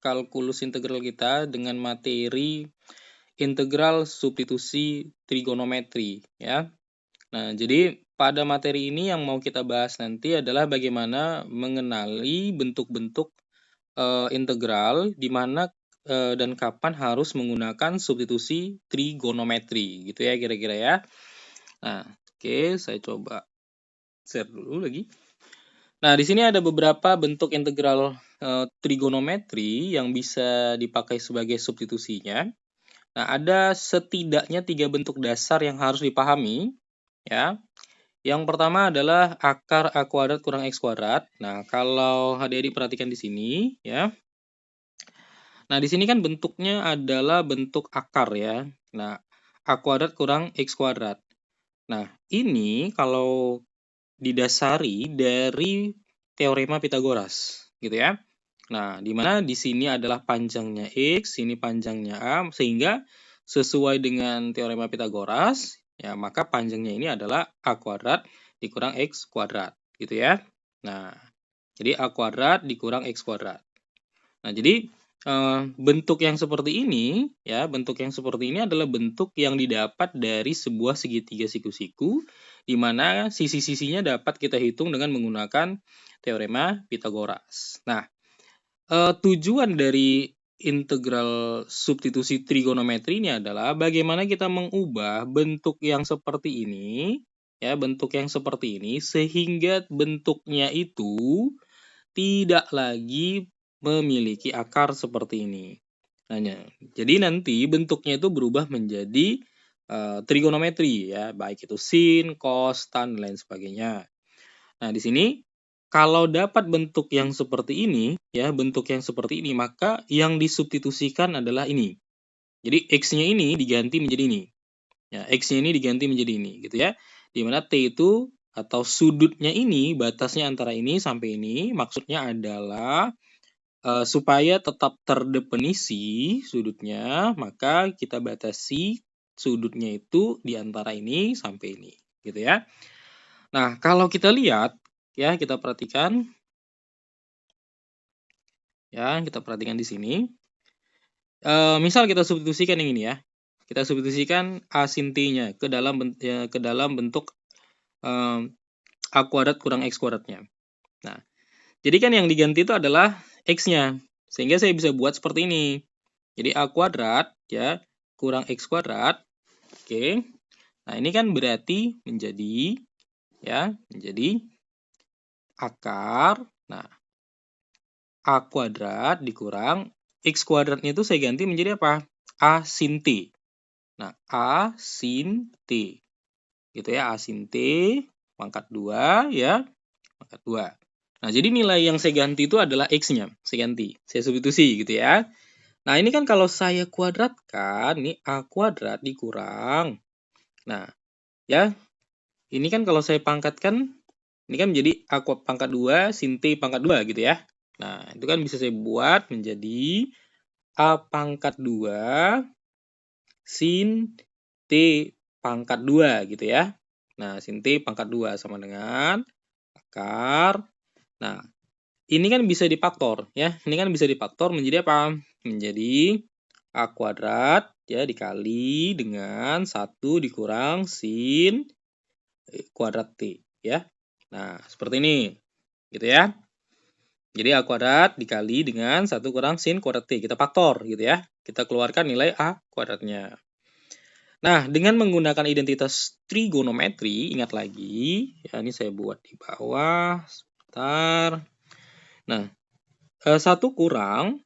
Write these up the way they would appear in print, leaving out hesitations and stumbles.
kalkulus integral kita dengan materi integral substitusi trigonometri ya. Nah, jadi pada materi ini yang mau kita bahas nanti adalah bagaimana mengenali bentuk-bentuk integral di mana dan kapan harus menggunakan substitusi trigonometri gitu ya kira-kira ya. Nah, oke, saya coba share dulu lagi. Nah, di sini ada beberapa bentuk integral trigonometri yang bisa dipakai sebagai substitusinya. Nah, ada setidaknya 3 bentuk dasar yang harus dipahami, ya. Yang pertama adalah akar A kuadrat kurang X kuadrat. Nah, kalau adik-adik perhatikan di sini, ya. Nah, di sini kan bentuknya adalah bentuk akar, ya. Nah, A kuadrat kurang X kuadrat. Nah, ini kalau didasari dari teorema Pitagoras, gitu ya. Nah, di mana di sini adalah panjangnya X, ini panjangnya A, sehingga sesuai dengan teorema Pitagoras, ya maka panjangnya ini adalah A kuadrat dikurang X kuadrat, gitu ya. Nah, jadi A kuadrat dikurang X kuadrat. Nah, jadi bentuk yang seperti ini, ya, bentuk yang seperti ini adalah bentuk yang didapat dari sebuah segitiga siku-siku, di mana sisi-sisinya dapat kita hitung dengan menggunakan teorema Pitagoras. Nah, tujuan dari integral substitusi trigonometri ini adalah bagaimana kita mengubah bentuk yang seperti ini, ya, bentuk yang seperti ini, sehingga bentuknya itu tidak lagi memiliki akar seperti ini. Nah, jadi nanti bentuknya itu berubah menjadi trigonometri ya, baik itu sin, cos, tan, dan lain sebagainya. Nah, di sini kalau dapat bentuk yang seperti ini, ya, bentuk yang seperti ini, maka yang disubstitusikan adalah ini. Jadi X-nya ini diganti menjadi ini. Ya, X-nya ini diganti menjadi ini, gitu ya. Di mana T itu atau sudutnya ini, batasnya antara ini sampai ini, maksudnya adalah supaya tetap terdefinisi sudutnya, maka kita batasi sudutnya itu di antara ini sampai ini, gitu ya. Nah, kalau kita lihat, ya, kita perhatikan, ya, kita perhatikan di sini. Misal kita substitusikan yang ini ya. Kita substitusikan A sin T-nya ke dalam bentuk A kuadrat kurang X kuadratnya. Nah, jadi kan yang diganti itu adalah X-nya. Sehingga saya bisa buat seperti ini. Jadi A kuadrat ya kurang X kuadrat. Oke. Nah, ini kan berarti menjadi akar. Nah, A kuadrat dikurang X kuadratnya itu saya ganti menjadi apa? A sin T. Nah, A sin T. Gitu ya, A sin T pangkat 2 ya, pangkat 2. Nah, jadi nilai yang saya ganti itu adalah X-nya. Saya ganti, saya substitusi gitu ya. Nah, ini kan kalau saya kuadratkan, nih A kuadrat dikurang. Nah, ya, ini kan kalau saya pangkatkan, ini kan menjadi A pangkat 2 sin T pangkat 2 gitu ya. Nah, itu kan bisa saya buat menjadi A pangkat 2 sin T pangkat 2 gitu ya. Nah, sin T pangkat 2 sama dengan akar. Nah, ini kan bisa difaktor ya. Ini kan bisa difaktor menjadi apa? Menjadi A kuadrat ya dikali dengan 1 dikurang sin kuadrat T ya. Nah, seperti ini. Gitu ya. Jadi A kuadrat dikali dengan 1 kurang sin kuadrat T. Kita faktor gitu ya. Kita keluarkan nilai A kuadratnya. Nah, dengan menggunakan identitas trigonometri, ingat lagi, ya ini saya buat di bawah, sebentar. Nah, 1 kurang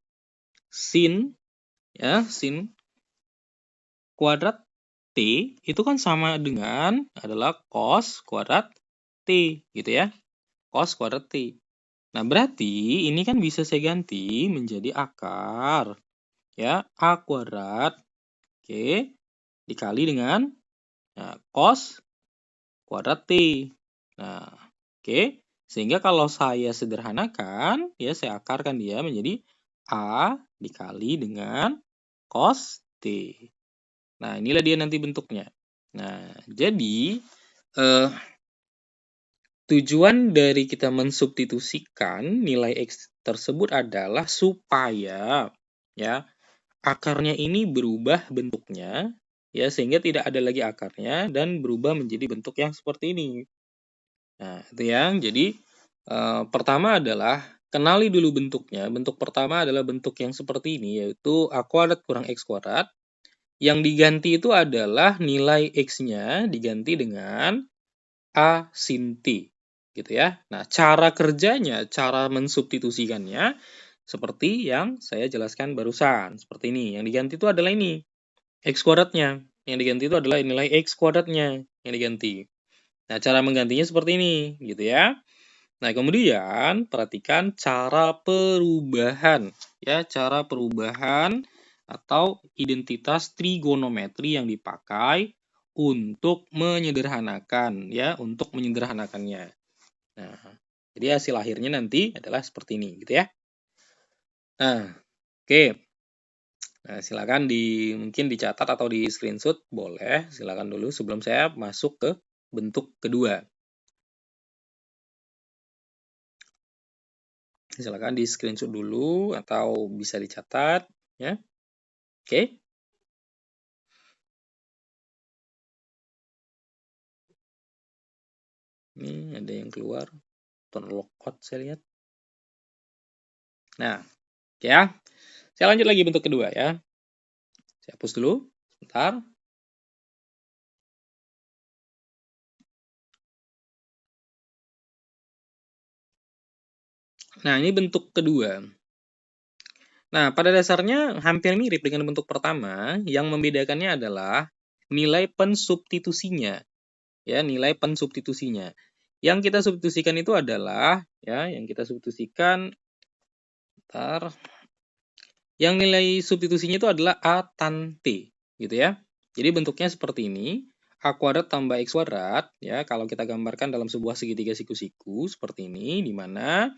sin, ya, sin kuadrat T, itu kan sama dengan adalah cos kuadrat T, gitu ya. Cos kuadrat T. Nah, berarti ini kan bisa saya ganti menjadi akar, ya, A kuadrat, oke, dikali dengan cos kuadrat T. Nah, oke. Sehingga kalau saya sederhanakan, ya saya akarkan dia menjadi A dikali dengan cos T. Nah, inilah dia nanti bentuknya. Nah, jadi Tujuan dari kita mensubstitusikan nilai X tersebut adalah supaya ya akarnya ini berubah bentuknya ya sehingga tidak ada lagi akarnya dan berubah menjadi bentuk yang seperti ini. Nah, itu yang jadi pertama adalah kenali dulu bentuknya. Bentuk pertama adalah bentuk yang seperti ini yaitu A kuadrat kurang X kuadrat. Yang diganti itu adalah nilai X-nya diganti dengan A sin T gitu ya. Nah, cara kerjanya, cara mensubstitusikannya seperti yang saya jelaskan barusan, seperti ini. Yang diganti itu adalah ini, X kuadratnya. Yang diganti itu adalah nilai X kuadratnya yang diganti. Nah, cara menggantinya seperti ini, gitu ya. Nah, kemudian perhatikan cara perubahan, ya, cara perubahan atau identitas trigonometri yang dipakai untuk menyederhanakan, ya, untuk menyederhanakannya. Nah, jadi hasil akhirnya nanti adalah seperti ini, gitu ya. Nah, oke. Nah, silakan mungkin dicatat atau di screenshot, boleh. Silakan dulu sebelum saya masuk ke bentuk kedua. Silakan di screenshot dulu atau bisa dicatat, ya. Oke. Ini ada yang keluar, terlockout saya lihat. Nah, oke ya. Saya lanjut lagi bentuk kedua ya. Saya hapus dulu, sebentar. Nah, ini bentuk kedua. Nah, pada dasarnya hampir mirip dengan bentuk pertama, yang membedakannya adalah nilai pensubstitusinya. Ya, nilai pensubstitusinya. Yang kita substitusikan itu adalah, ya, yang kita substitusikan, bentar. Yang nilai substitusinya itu adalah A tan T, gitu ya. Jadi bentuknya seperti ini, A kuadrat tambah X kuadrat, ya, kalau kita gambarkan dalam sebuah segitiga siku-siku, seperti ini, di mana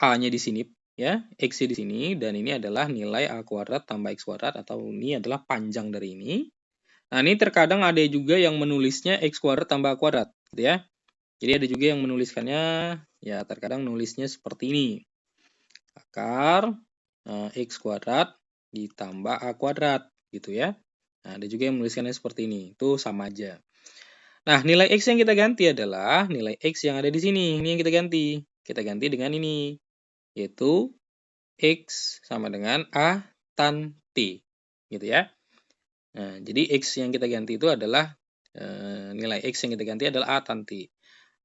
A-nya di sini, ya, X-nya di sini, dan ini adalah nilai A kuadrat tambah X kuadrat, atau ini adalah panjang dari ini. Nah, ini terkadang ada juga yang menulisnya X kuadrat tambah A kuadrat, gitu ya. Jadi ada juga yang menuliskannya, ya terkadang nulisnya seperti ini. Akar X kuadrat ditambah A kuadrat, gitu ya. Nah, ada juga yang menuliskannya seperti ini, itu sama aja. Nah, nilai X yang kita ganti adalah nilai X yang ada di sini, ini yang kita ganti. Kita ganti dengan ini, yaitu X sama dengan A tan T, gitu ya. Nah, jadi X yang kita ganti itu adalah, nilai X yang kita ganti adalah A tan T.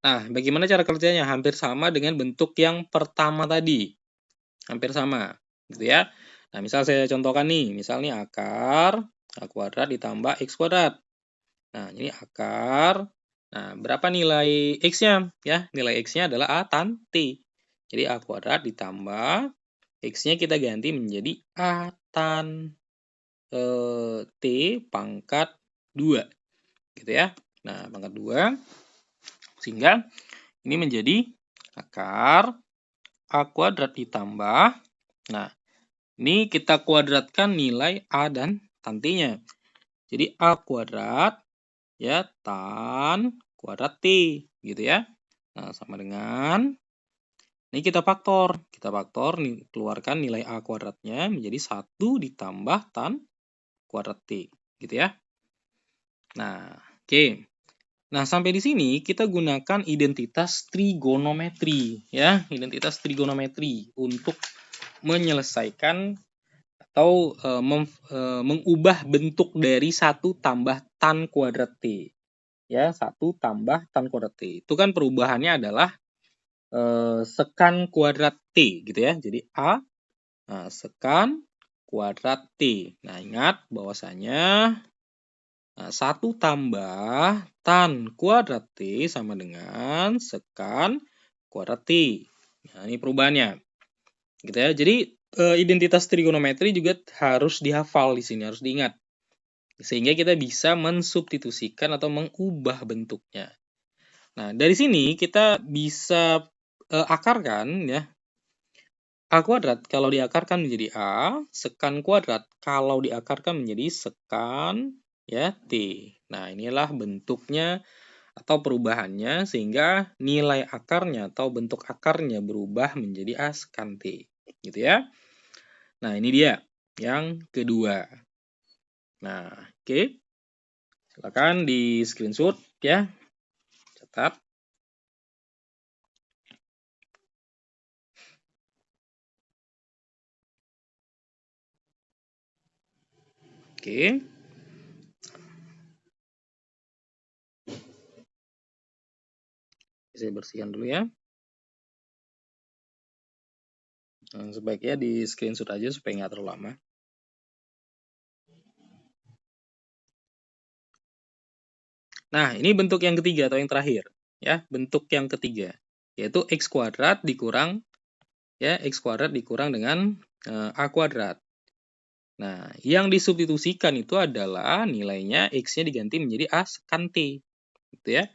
Nah, bagaimana cara kerjanya? Hampir sama dengan bentuk yang pertama tadi. Hampir sama, gitu ya. Nah, misal saya contohkan nih, misal nih akar A kuadrat ditambah X kuadrat. Nah, ini akar. Nah, berapa nilai X-nya? Ya, nilai X-nya adalah A tan T. Jadi A kuadrat ditambah X-nya kita ganti menjadi A tan T pangkat 2. Gitu ya. Nah, pangkat 2. Sehingga ini menjadi akar A kuadrat ditambah. Nah, ini kita kuadratkan nilai A dan tan T-nya. Jadi A kuadrat ya tan kuadrat T gitu ya. Nah, sama dengan ini kita faktor. Kita faktor keluarkan nilai A kuadratnya menjadi 1 ditambah tan kuadrat T gitu ya. Nah, oke. Nah, sampai di sini kita gunakan identitas trigonometri ya, identitas trigonometri untuk menyelesaikan atau mengubah bentuk dari 1 tambah tan kuadrat T. Ya, 1 tambah tan kuadrat T. Itu kan perubahannya adalah sekan kuadrat T gitu ya. Jadi A sekan kuadrat T. Nah, ingat bahwasanya 1 tambah tan kuadrat T sama dengan sekan kuadrat T. Nah, ini perubahannya. Gitu ya. Jadi identitas trigonometri juga harus dihafal di sini, harus diingat. Sehingga kita bisa mensubstitusikan atau mengubah bentuknya. Nah, dari sini kita bisa akarkan ya. A kuadrat kalau diakarkan menjadi A, sekan kuadrat kalau diakarkan menjadi sekan ya T. Nah, inilah bentuknya atau perubahannya sehingga nilai akarnya atau bentuk akarnya berubah menjadi A sekan T. Gitu ya. Nah, ini dia yang kedua. Nah, oke. Silakan di screenshot ya. Catat. Oke. Saya bersihkan dulu ya. Nah, sebaiknya di screenshot aja supaya nggak terlalu lama. Nah, ini bentuk yang ketiga atau yang terakhir. Ya, bentuk yang ketiga. Yaitu X kuadrat dikurang X kuadrat dikurang dengan A kuadrat. Nah, yang disubstitusikan itu adalah nilainya X-nya diganti menjadi A sekan T. Gitu ya.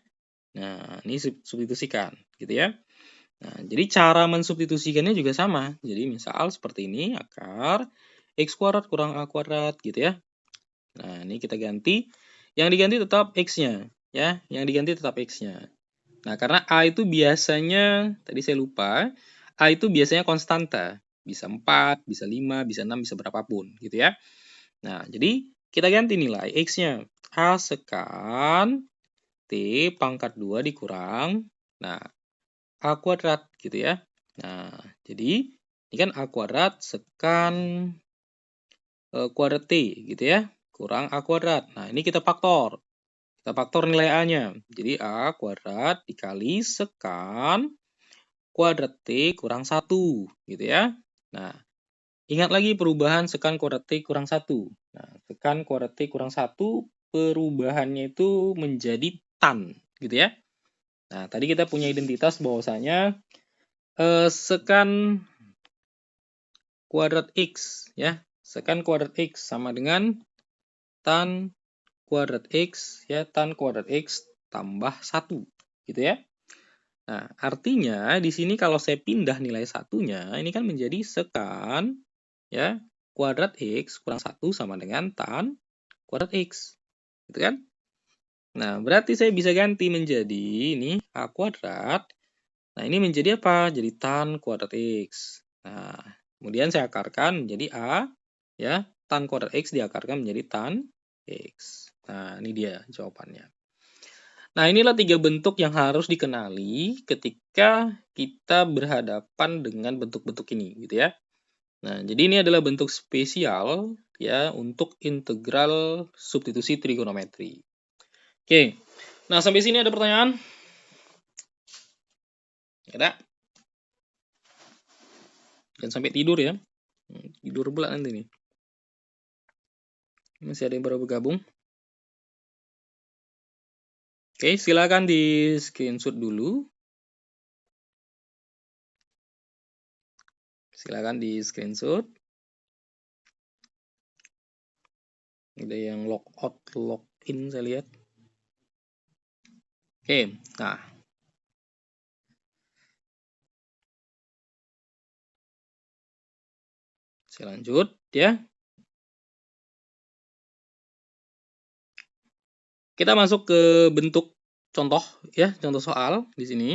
Nah, ini substitusikan. Gitu ya. Nah, jadi cara mensubstitusikannya juga sama. Jadi misal seperti ini, akar X kuadrat kurang A kuadrat. Gitu ya. Nah, ini kita ganti. Yang diganti tetap X-nya. Ya, yang diganti tetap X-nya. Nah, karena A itu biasanya, tadi saya lupa, A itu biasanya konstanta. Bisa 4, bisa 5, bisa 6, bisa berapapun. Gitu ya. Nah, jadi kita ganti nilai X-nya. A sekan T pangkat 2 dikurang. Nah, A kuadrat gitu ya. Nah, jadi ini kan A kuadrat sekan kuadrat T gitu ya. Kurang A kuadrat. Nah, ini kita faktor. Kita faktor nilai A-nya. Jadi A kuadrat dikali sekan kuadrat T kurang 1 gitu ya. Nah, ingat lagi perubahan sekan kuadrat T kurang 1. Nah, sekan kuadrat T kurang 1 perubahannya itu menjadi tan gitu ya. Nah, tadi kita punya identitas bahwasanya sekan kuadrat X ya. Sekan kuadrat X sama dengan tan kuadrat X ya, tan kuadrat X tambah 1 gitu ya. Nah, artinya di sini kalau saya pindah nilai satunya, ini kan menjadi sekan ya kuadrat X kurang 1 sama dengan tan kuadrat X. Gitu kan? Nah, berarti saya bisa ganti menjadi ini A kuadrat. Nah, ini menjadi apa? Jadi tan kuadrat X. Nah, kemudian saya akarkan menjadi A ya, tan kuadrat X diakarkan menjadi tan X. Nah, ini dia jawabannya. Nah, inilah 3 bentuk yang harus dikenali ketika kita berhadapan dengan bentuk-bentuk ini, gitu ya. Nah, jadi ini adalah bentuk spesial ya untuk integral substitusi trigonometri. Oke. Nah, sampai sini ada pertanyaan? Ada? Jangan sampai tidur ya. Tidur pula nanti nih. Masih ada yang baru bergabung? Oke, silakan di screenshot dulu. Silakan di screenshot. Ada yang logout, login saya lihat. Oke, nah. Saya lanjut ya. Kita masuk ke bentuk contoh ya, contoh soal di sini.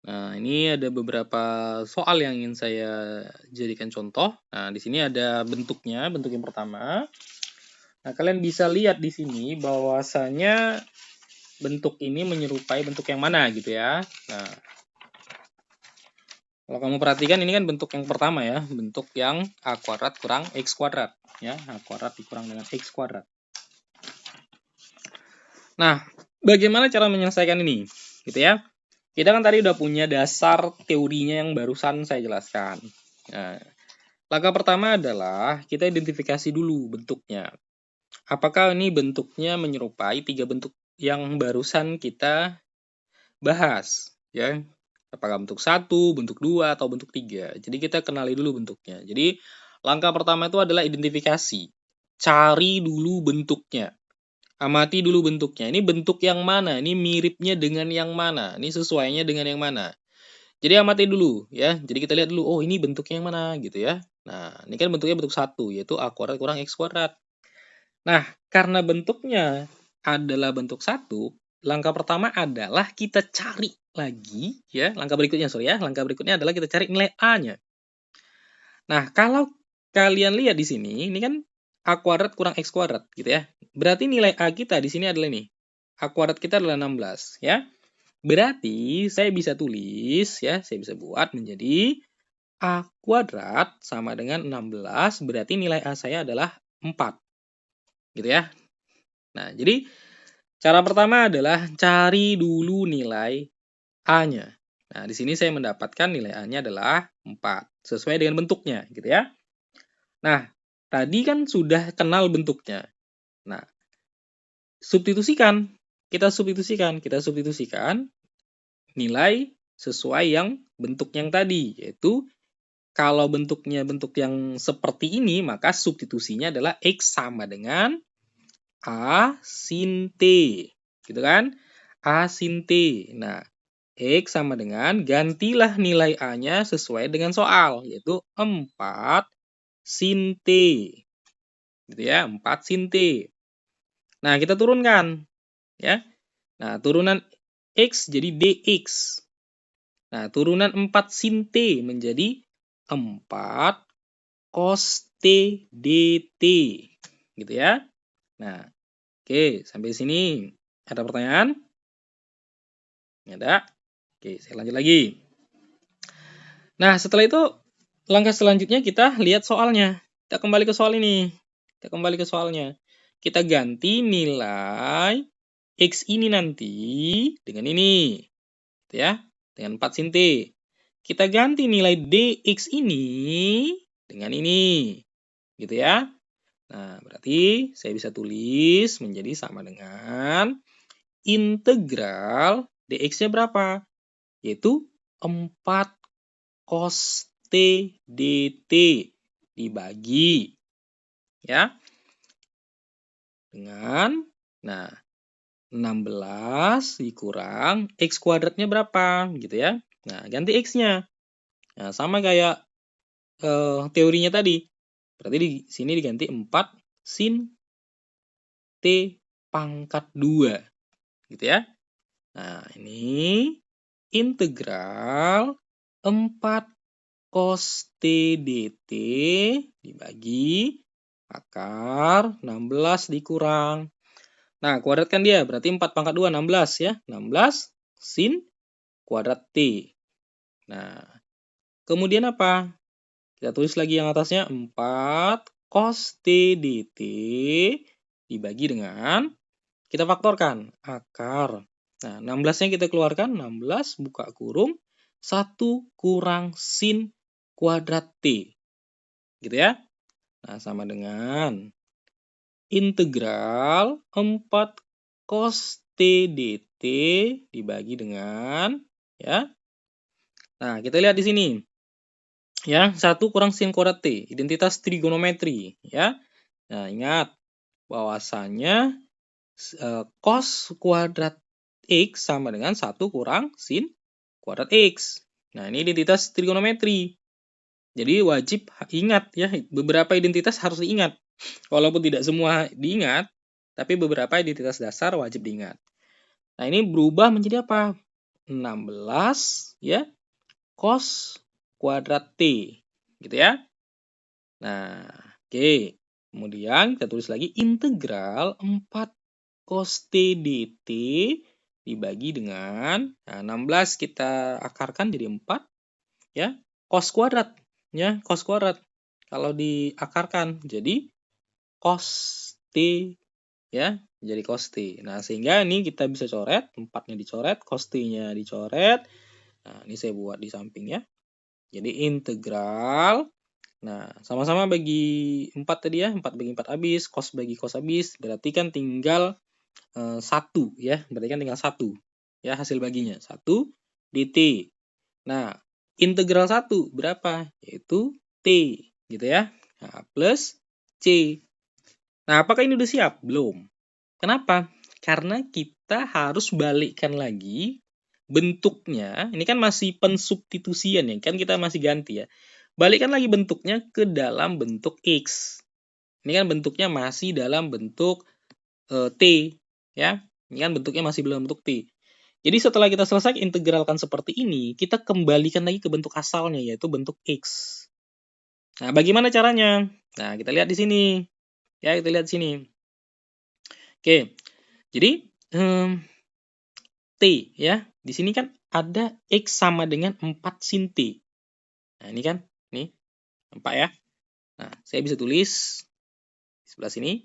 Nah, ini ada beberapa soal yang ingin saya jadikan contoh. Nah, di sini ada bentuknya, bentuk yang pertama. Nah, kalian bisa lihat di sini bahwasanya bentuk ini menyerupai bentuk yang mana gitu ya. Nah, kalau kamu perhatikan ini kan bentuk yang pertama ya, bentuk yang A kuadrat kurang X kuadrat ya, A kuadrat dikurang dengan X kuadrat. Nah, bagaimana cara menyelesaikan ini? Gitu ya. Kita kan tadi udah punya dasar teorinya yang barusan saya jelaskan. Nah, langkah pertama adalah kita identifikasi dulu bentuknya. Apakah ini bentuknya menyerupai 3 bentuk yang barusan kita bahas, ya? Apakah bentuk 1, bentuk 2, atau bentuk 3. Jadi kita kenali dulu bentuknya. Jadi langkah pertama itu adalah identifikasi. Cari dulu bentuknya. Amati dulu bentuknya. Ini bentuk yang mana? Ini miripnya dengan yang mana? Ini sesuainya dengan yang mana? Jadi amati dulu ya. Jadi kita lihat dulu, oh ini bentuknya yang mana gitu ya. Nah, ini kan bentuknya bentuk 1, yaitu A kuadrat kurang X kuadrat. Nah, karena bentuknya adalah bentuk 1, langkah pertama adalah kita cari lagi, ya, langkah berikutnya, langkah berikutnya adalah kita cari nilai A-nya. Nah, kalau kalian lihat di sini, ini kan A kuadrat kurang X kuadrat, gitu ya. Berarti nilai A kita di sini adalah ini. A kuadrat kita adalah 16, ya. Berarti saya bisa tulis, ya, saya bisa buat menjadi A kuadrat sama dengan 16, berarti nilai A saya adalah 4. Gitu ya. Nah, jadi cara pertama adalah cari dulu nilai A-nya. Nah, di sini saya mendapatkan nilai A-nya adalah 4, sesuai dengan bentuknya, gitu ya. Nah, tadi kan sudah kenal bentuknya. Nah, substitusikan. Kita substitusikan nilai sesuai yang bentuk yang tadi, yaitu kalau bentuknya bentuk yang seperti ini, maka substitusinya adalah X sama dengan A sin T. Gitu kan? A sin T. Nah, X sama dengan, gantilah nilai A-nya sesuai dengan soal, yaitu 4 sin T. Gitu ya, 4 sin T. Nah, kita turunkan. Ya. Nah, turunan X jadi DX. Nah, turunan 4 sin T menjadi 4 cos T dt. Gitu ya. Nah, oke, sampai sini ada pertanyaan? Ada? Oke, saya lanjut lagi. Nah, setelah itu langkah selanjutnya kita lihat soalnya. Kita kembali ke soal ini. Kita kembali ke soalnya. Kita ganti nilai X ini nanti dengan ini. Gitu ya. Dengan 4 sin T. Kita ganti nilai DX ini dengan ini. Gitu ya. Nah, berarti saya bisa tulis menjadi sama dengan integral DX-nya berapa? Yaitu 4 cos T dt dibagi ya dengan 16 dikurang X kuadratnya berapa gitu ya. Nah, ganti X-nya. Nah, sama kayak teorinya tadi. Berarti di sini diganti 4 sin T pangkat 2 gitu ya. Nah, ini integral 4 cos T dt dibagi akar 16 dikurang. Nah, kuadratkan dia, berarti 4 pangkat 2, 16 ya. 16 sin kuadrat T. Nah, kemudian apa? Kita tulis lagi yang atasnya, 4 cos T dt dibagi dengan, kita faktorkan, akar. Nah, 16-nya kita keluarkan, 16 buka kurung, 1 kurang sin kuadrat T. Gitu ya. Nah, sama dengan integral 4 cos T dt dibagi dengan, ya. Nah, kita lihat di sini. Ya, 1 kurang sin kuadrat T, identitas trigonometri, ya. Nah, ingat bahwasanya cos kuadrat X sama dengan 1 kurang sin kuadrat X. Nah, ini identitas trigonometri. Jadi wajib ingat ya, beberapa identitas harus diingat. Walaupun tidak semua diingat, tapi beberapa identitas dasar wajib diingat. Nah, ini berubah menjadi apa? 16 ya, cos kuadrat T. Gitu ya. Nah, oke. Kemudian kita tulis lagi integral 4 cos T dt dibagi dengan, nah, 16 kita akarkan jadi 4 ya, cos kuadrat ya, cos kuadrat. Kalau diakarkan jadi cos T ya, jadi cos T. Nah, sehingga ini kita bisa coret, 4-nya dicoret, cos T-nya dicoret. Nah, ini saya buat di samping ya. Jadi integral, nah, sama-sama bagi 4 tadi ya, 4 bagi 4 habis, cos bagi cos habis, berarti kan tinggal 1 ya, berarti kan tinggal 1 ya hasil baginya, 1 dt. Nah, integral 1 berapa? Yaitu T gitu ya. Nah, plus C. Nah, apakah ini udah siap? Belum. Kenapa? Karena kita harus balikkan lagi bentuknya. Ini kan masih pensubstitusian ya, kan kita masih ganti ya. Balikkan lagi bentuknya ke dalam bentuk X. Ini kan bentuknya masih dalam bentuk T ya. Ini kan bentuknya masih belum bentuk T. Jadi setelah kita selesai integralkan seperti ini, kita kembalikan lagi ke bentuk asalnya, yaitu bentuk X. Nah, bagaimana caranya? Nah, kita lihat di sini. Ya, kita lihat di sini. Oke, jadi T ya, di sini kan ada X sama dengan 4 sin T. Nah, ini kan, nih, 4 ya. Nah, saya bisa tulis di sebelah sini.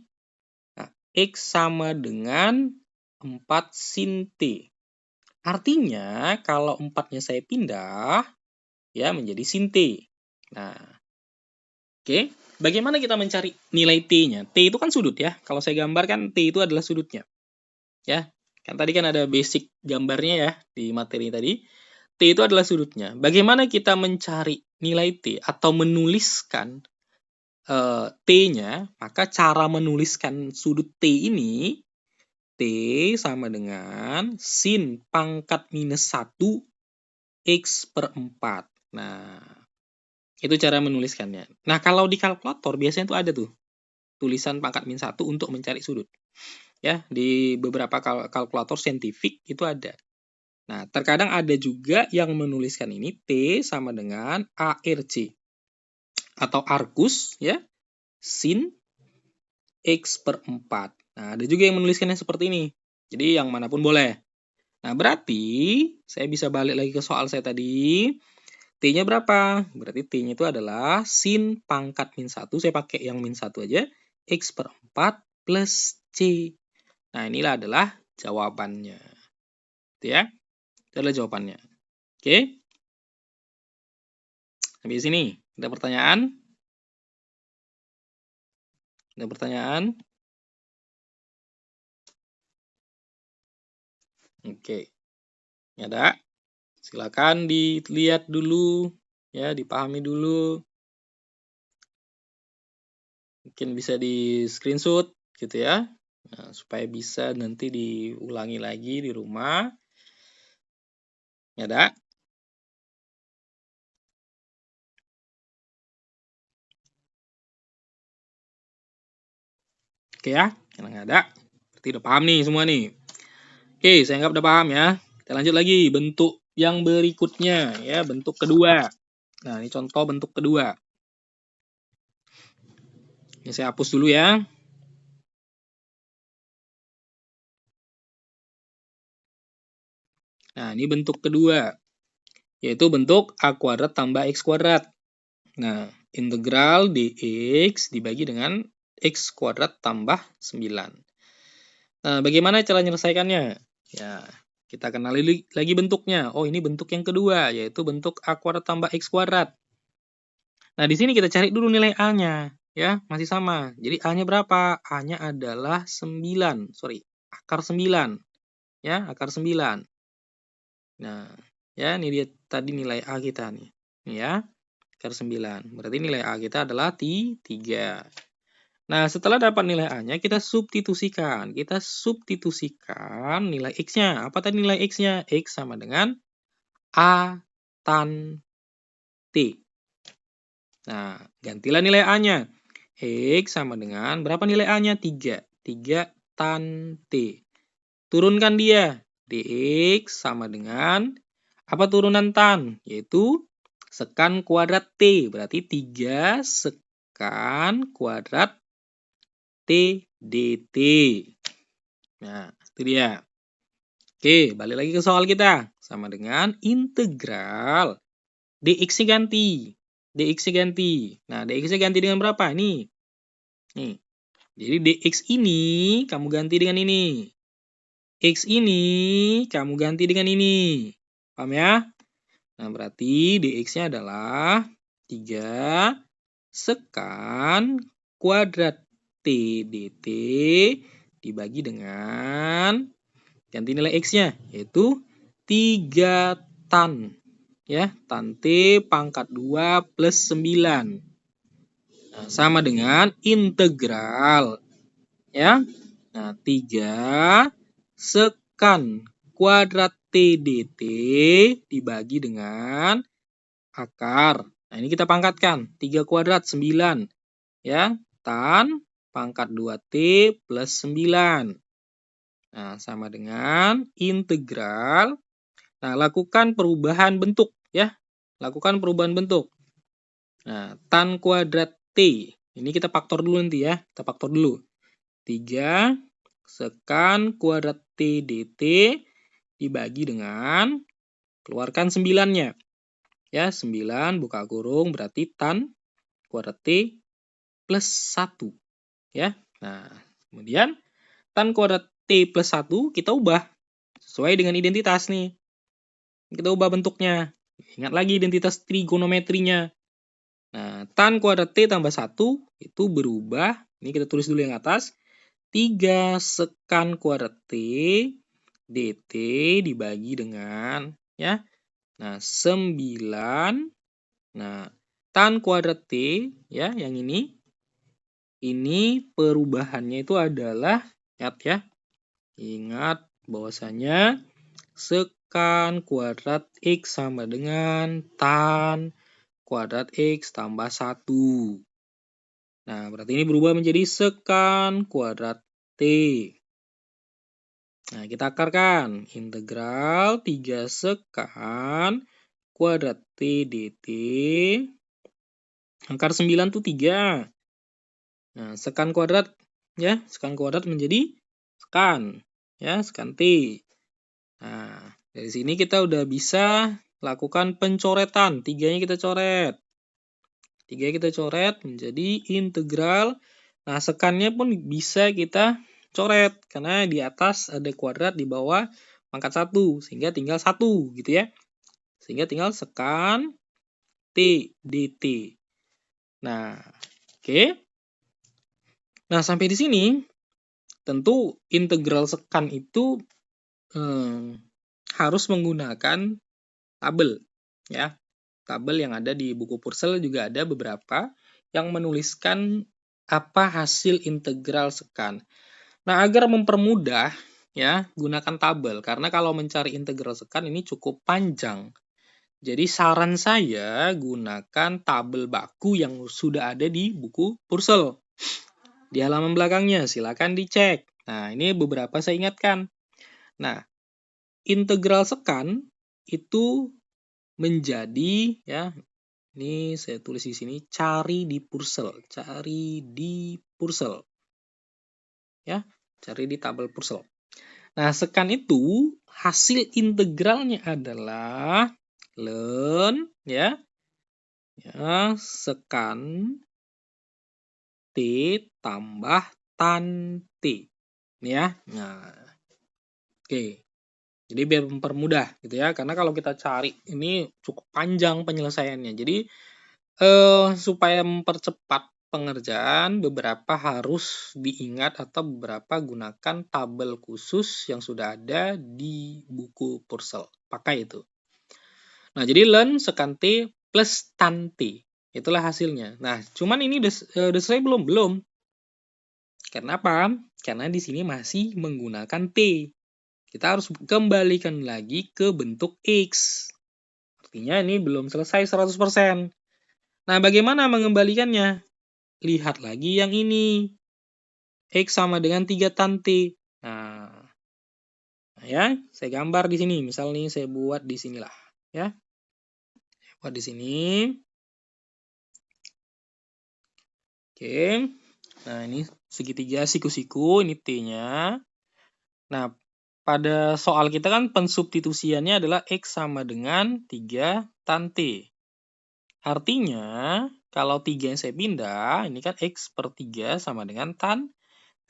Nah, X sama dengan 4 sin T. Artinya, kalau 4-nya saya pindah, ya menjadi sin T. Nah, oke. Bagaimana kita mencari nilai T-nya? T itu kan sudut ya. Kalau saya gambarkan, T itu adalah sudutnya. Ya, kan tadi kan ada basic gambarnya ya di materi tadi. T itu adalah sudutnya. Bagaimana kita mencari nilai T atau menuliskan T-nya? Maka cara menuliskan sudut T ini, T sama dengan sin pangkat minus 1 X per 4. Nah, itu cara menuliskannya. Nah, kalau di kalkulator biasanya tuh ada tuh tulisan pangkat min 1 untuk mencari sudut. Ya, di beberapa kalkulator saintifik itu ada. Nah, terkadang ada juga yang menuliskan ini T sama dengan ARC atau arcus ya, sin X per 4. Nah, ada juga yang menuliskannya seperti ini. Jadi yang manapun boleh. Nah, berarti saya bisa balik lagi ke soal saya tadi. T-nya berapa? Berarti T-nya itu adalah sin pangkat min 1. Saya pakai yang min 1 aja. X per 4 plus C. Nah, inilah adalah jawabannya. Itu ya. Itu adalah jawabannya. Oke. Sampai sini. Ada pertanyaan? Ada pertanyaan? Oke. Ada? Silakan dilihat dulu. Ya, dipahami dulu. Mungkin bisa di screenshot gitu ya. Nah, supaya bisa nanti diulangi lagi di rumah. Ada? Oke ya, yang nggak ada. Berarti udah paham nih semua nih. Oke, saya anggap udah paham ya. Kita lanjut lagi bentuk yang berikutnya ya, bentuk kedua. Nah, ini contoh bentuk kedua. Ini saya hapus dulu ya. Nah, ini bentuk kedua. Yaitu bentuk A kuadrat tambah X kuadrat. Nah, integral dx dibagi dengan X kuadrat tambah 9. Nah, bagaimana cara menyelesaikannya? Ya, kita kenali lagi bentuknya. Oh, ini bentuk yang kedua, yaitu bentuk A kuadrat tambah X kuadrat. Nah, di sini kita cari dulu nilai A-nya. Ya, masih sama. Jadi A-nya berapa? A-nya adalah 9. Sorry, akar 9. Ya, akar 9. Nah, ya ini dia tadi nilai A kita nih. Ya, akar 9. Berarti nilai A kita adalah 3. Nah, setelah dapat nilai A-nya, kita substitusikan. Kita substitusikan nilai X-nya. Apa tadi nilai X-nya? X sama dengan A tan T. Nah, gantilah nilai A-nya. X sama dengan, berapa nilai A-nya? 3. 3 tan T. Turunkan dia. Dx sama dengan, apa turunan tan? Yaitu sekan kuadrat T. Berarti 3 sekan kuadrat T dt. Nah, itu dia. Oke, balik lagi ke soal kita. Sama dengan integral. Dx-nya ganti. Dx-nya ganti. Nah, Dx-nya ganti dengan berapa? Nih. Nih. Jadi dx ini kamu ganti dengan ini. X ini kamu ganti dengan ini. Paham ya? Nah, berarti dx-nya adalah 3 sekan kuadrat T dt dibagi dengan ganti nilai X-nya, yaitu 3 tan. Ya, tan T pangkat 2 plus 9. Nah, sama dengan integral. Ya, nah 3 sekan kuadrat T dt dibagi dengan akar. Nah, ini kita pangkatkan. 3 kuadrat 9. Ya, tan pangkat 2T plus 9. Nah, sama dengan integral. Nah, lakukan perubahan bentuk ya. Lakukan perubahan bentuk. Nah, tan kuadrat T. Ini kita faktor dulu nanti ya. Kita faktor dulu. 3 sekan kuadrat T dt dibagi dengan keluarkan 9-nya. Ya, 9 buka kurung berarti tan kuadrat T plus 1. Ya. Nah, kemudian tan kuadrat T plus 1 kita ubah sesuai dengan identitas nih. Kita ubah bentuknya. Ingat lagi identitas trigonometrinya. Nah, tan kuadrat T tambah 1 itu berubah. Ini kita tulis dulu yang atas. 3 sekan kuadrat T dt dibagi dengan ya. Nah, 9. Nah, tan kuadrat T ya yang ini perubahannya itu adalah ingat ya. Ingat bahwasanya sekan kuadrat X sama dengan tan kuadrat X tambah 1. Nah, berarti ini berubah menjadi sekan kuadrat T. Nah, kita akarkan. Integral 3 sekan kuadrat T dt. Akar 9 itu 3. Nah, sekan kuadrat ya, sekan kuadrat menjadi sekan ya, sekan T. Nah, dari sini kita udah bisa lakukan pencoretan. 3-nya kita coret. 3 kita coret menjadi integral. Nah, sekannya pun bisa kita coret karena di atas ada kuadrat, di bawah pangkat 1 sehingga tinggal 1 gitu ya. Sehingga tinggal sekan T dt. Nah, oke. Nah, sampai di sini tentu integral sekan itu harus menggunakan tabel ya. Tabel yang ada di buku Purcell juga ada beberapa yang menuliskan apa hasil integral sekan. Nah, agar mempermudah ya, gunakan tabel karena kalau mencari integral sekan ini cukup panjang. Jadi saran saya gunakan tabel baku yang sudah ada di buku Purcell. Di halaman belakangnya silakan dicek. Nah, ini beberapa saya ingatkan. Nah, integral sekan itu menjadi ya, ini saya tulis di sini, cari di Purcell, cari di Purcell. Ya, cari di tabel Purcell. Nah, sekan itu hasil integralnya adalah ln ya. Ya, sekan T tambah tan T. Ini ya. Nah, oke. Jadi biar mempermudah gitu ya. Karena kalau kita cari ini cukup panjang penyelesaiannya. Jadi supaya mempercepat pengerjaan, beberapa harus diingat atau beberapa gunakan tabel khusus yang sudah ada di buku Purcell. Pakai itu. Nah, jadi ln sekan T plus tan T. Itulah hasilnya. Nah, cuman ini udah selesai belum? Belum. Kenapa? Karena di sini masih menggunakan T. Kita harus kembalikan lagi ke bentuk X. Artinya ini belum selesai 100%. Nah, bagaimana mengembalikannya? Lihat lagi yang ini. X sama dengan 3 tan T. Nah, ya, saya gambar di sini. Misal nih saya buat di sinilah, ya. Buat di sini. Oke. Nah, ini segitiga siku-siku, ini T-nya. Nah, pada soal kita kan pensubstitusiannya adalah X sama dengan 3 tan T. Artinya, kalau 3 yang saya pindah, ini kan X per 3 sama dengan tan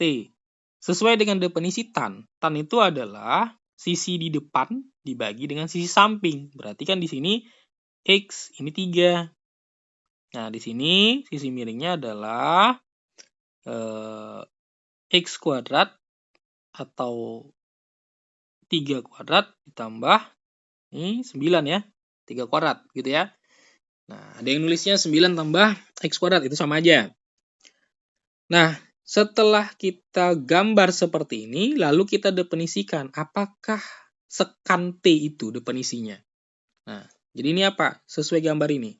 T. Sesuai dengan definisi tan. Tan itu adalah sisi di depan dibagi dengan sisi samping. Berarti kan di sini X, ini 3. Nah, di sini sisi miringnya adalah X kuadrat atau 3 kuadrat ditambah ini 9 ya. 3 kuadrat gitu ya. Nah, ada yang nulisnya 9 tambah X kuadrat, itu sama aja. Nah, setelah kita gambar seperti ini, lalu kita definisikan apakah sekan T itu definisinya. Nah, jadi ini apa? Sesuai gambar ini.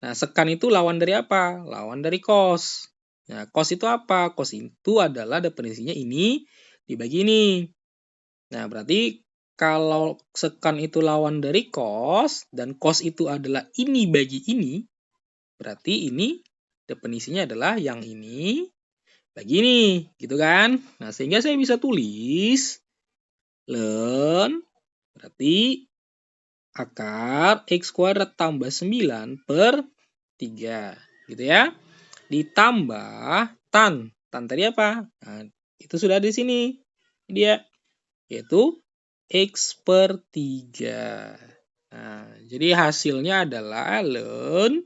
Nah, sekan itu lawan dari apa? Lawan dari cos. Nah, cos itu apa? Cos itu adalah definisinya ini dibagi ini. Nah, berarti kalau sekan itu lawan dari cos, dan cos itu adalah ini bagi ini, berarti ini definisinya adalah yang ini bagi ini, gitu kan? Nah, sehingga saya bisa tulis ln berarti akar X kuadrat tambah 9 per 3, gitu ya. Ditambah tan. Tan tadi apa? Nah, itu sudah di sini. Ini dia, yaitu X per 3. Nah, jadi hasilnya adalah ln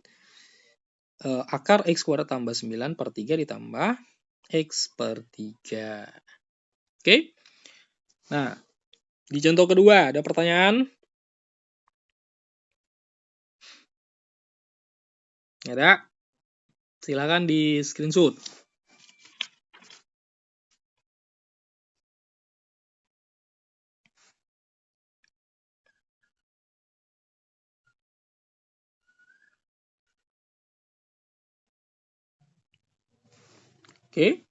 akar X kuadrat tambah 9 per 3 ditambah X per 3. Oke? Nah, di contoh kedua ada pertanyaan? Ada? Silakan di screenshot. Oke?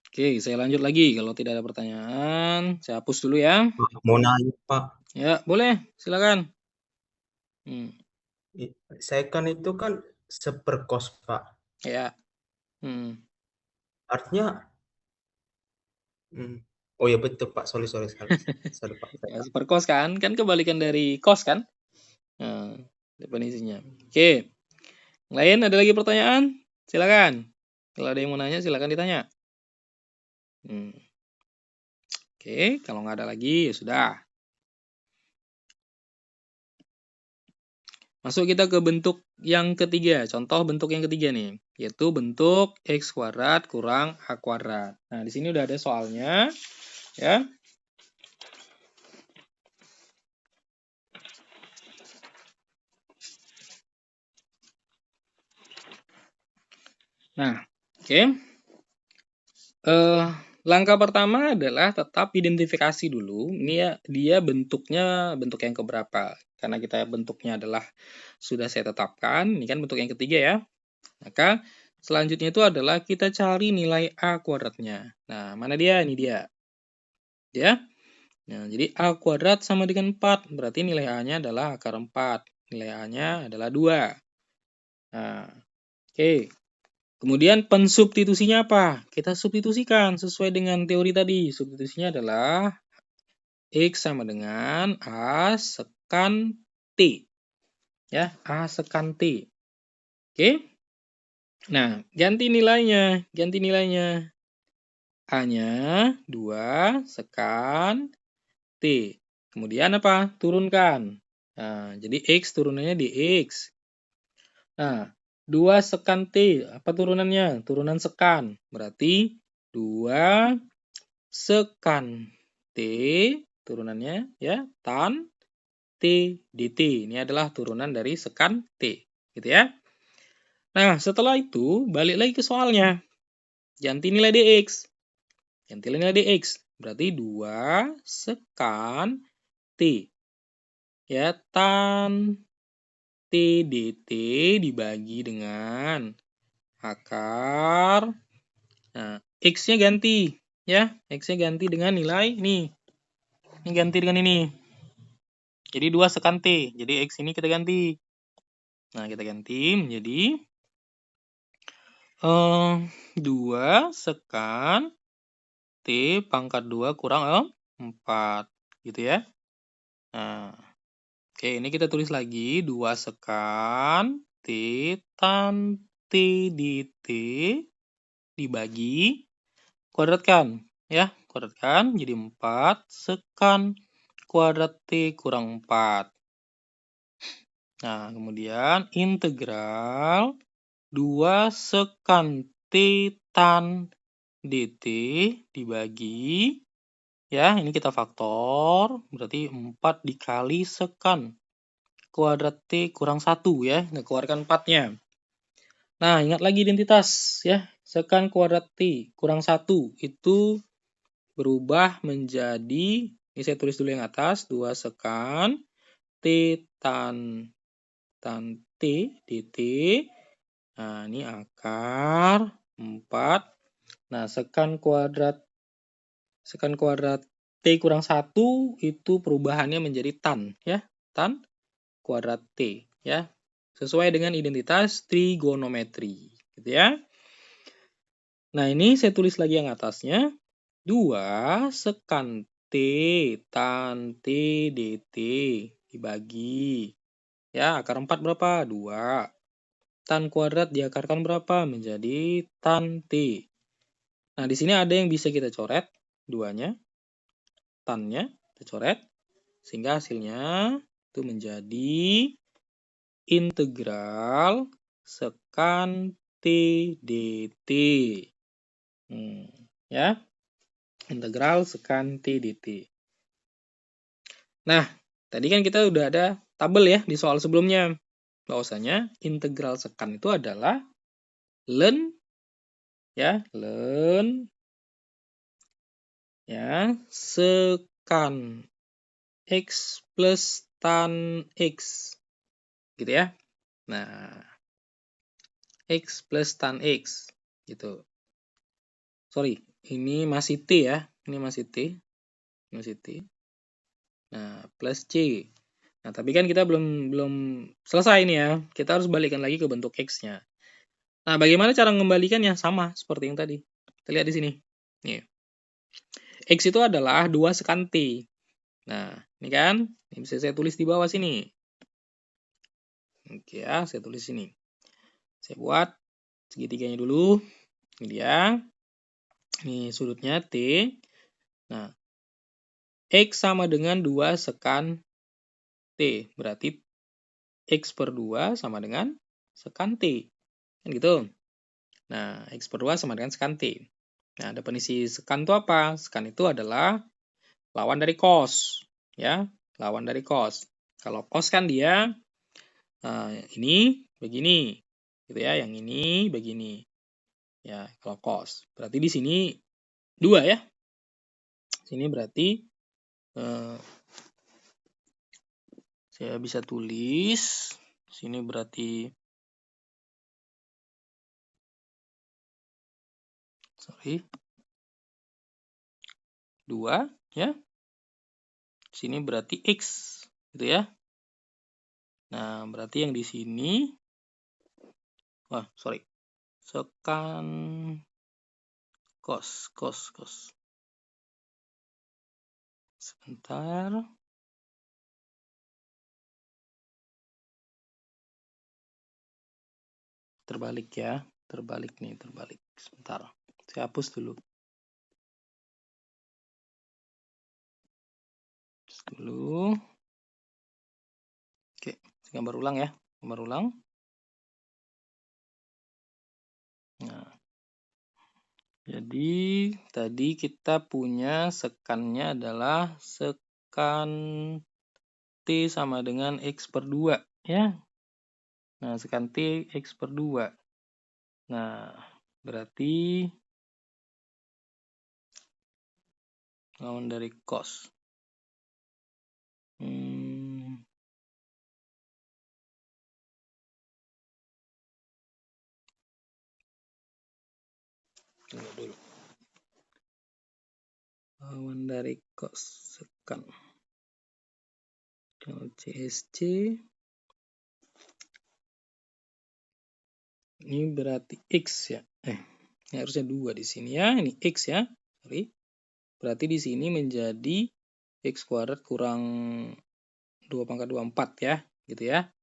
Oke, saya lanjut lagi. Kalau tidak ada pertanyaan, saya hapus dulu ya. Mau nanya, Pak. Ya, boleh. Silakan. Hmm, Second itu kan seperkos, Pak. ya. Hmm. Artinya, oh ya betul, Pak. Sorry, Pak. Ya, super cos kan? Kan kebalikan dari cos kan? Nah, definisinya. Oke. Lain ada lagi pertanyaan? Silakan. Kalau ada yang mau nanya, silakan ditanya. Oke, kalau nggak ada lagi, ya sudah. Masuk kita ke bentuk yang ketiga. Contoh bentuk yang ketiga nih, yaitu bentuk X kuadrat kurang A kuadrat. Nah, di sini udah ada soalnya, ya. Nah, oke. Langkah pertama adalah tetap identifikasi dulu. Ini ya, dia bentuknya bentuk yang keberapa. Karena kita bentuknya adalah sudah saya tetapkan. Ini kan bentuk yang ketiga ya. Maka selanjutnya itu adalah kita cari nilai A kuadratnya. Nah, mana dia? Ini dia. Ya. Nah, jadi A kuadrat sama dengan 4. Berarti nilai A-nya adalah akar 4. Nilai A-nya adalah 2. Nah, oke. Kemudian pensubstitusinya apa? Kita substitusikan sesuai dengan teori tadi. Substitusinya adalah X sama dengan A sekan T. Ya, A sekan T. Oke. Nah, ganti nilainya. A-nya 2 sekan T. Kemudian apa? Turunkan. Nah, jadi X turunannya di X. Nah, 2 sekan T. Apa turunannya? Turunan sekan. Berarti 2 sekan T turunannya ya tan T dt. Ini adalah turunan dari sekan T, gitu ya. Nah, setelah itu balik lagi ke soalnya. Ganti nilai dx. Berarti 2 sekan T. Ya, tan T dt dibagi dengan akar. Nah, X-nya ganti. Ya, X-nya ganti dengan nilai nih. Ini ganti dengan ini. Jadi 2 sekan T. Jadi X ini kita ganti. Nah, kita ganti menjadi 2 sekan T pangkat 2 kurang 4. Gitu ya. Nah, oke, ini kita tulis lagi. 2 sekan T tan T dt dibagi kuadratkan. Ya, kuadratkan jadi 4 sekan kuadrat T kurang 4. Nah, kemudian integral 2 sekan T tan dt dibagi, ya ini kita faktor, berarti 4 dikali sekan kuadrat T kurang 1 ya, nah keluarkan 4-nya. Nah, ingat lagi identitas ya, sekan kuadrat T kurang 1 itu berubah menjadi, ini saya tulis dulu yang atas, 2 sekan T tan T dt Nah, ini akar 4. Nah, sekan kuadrat T kurang 1 itu perubahannya menjadi tan, ya. Tan kuadrat T, ya. Sesuai dengan identitas trigonometri, gitu ya. Nah, ini saya tulis lagi yang atasnya. 2 sekan T tan T dt dibagi. Ya, akar 4 berapa? 2. Tan kuadrat diakarkan berapa? Menjadi tan T. Nah, di sini ada yang bisa kita coret, 2-nya. Tannya kita coret. Sehingga hasilnya itu menjadi integral sekan T dt. Ya, integral sekan T dt. Nah, tadi kan kita udah ada tabel ya di soal sebelumnya. Bahwasanya integral sekan itu adalah ln ya sekan x plus tan x gitu ya. Nah, x plus tan x gitu. Sorry, ini masih t ya. Ini masih t. Nah, plus c. Nah, tapi kan kita belum selesai ini ya. Kita harus balikkan lagi ke bentuk x-nya. Nah, bagaimana cara mengembalikannya? Sama seperti yang tadi. Kita lihat di sini. Nih. X itu adalah 2 sekan T. Nah, ini kan. Ini bisa saya tulis di bawah sini. Oke ya, saya tulis sini. Saya buat segitiganya dulu. Ini dia. Ini sudutnya T. Nah, X sama dengan 2 sekan T. Berarti X per 2 sama dengan sekan T. Kan gitu. Nah, X per 2 sama dengan sekan T. Nah, definisi sekan itu apa? Sekan itu adalah lawan dari cos. Ya, lawan dari cos. Kalau cos kan dia ini begini. Gitu ya, yang ini begini. Ya, kalau cos. Berarti di sini 2 ya. Sini berarti saya bisa tulis. Sini berarti 2 ya. Sini berarti X gitu ya. Nah, berarti yang di sini sekan cos. Sebentar. Terbalik ya. Terbalik. Sebentar. Saya hapus dulu. Oke, saya gambar ulang ya. Nah, jadi tadi kita punya sekannya adalah sekan T sama dengan X per 2 ya. Nah, sekan T X per 2. Nah, berarti lawan dari cos. Tunggu dulu. Lawan dari cos sekan. Kalau CSC ini berarti X ya. Ini harusnya 2 di sini ya. Ini X ya. Sorry. Berarti di sini menjadi X kuadrat kurang 2 pangkat 24 ya. Gitu ya.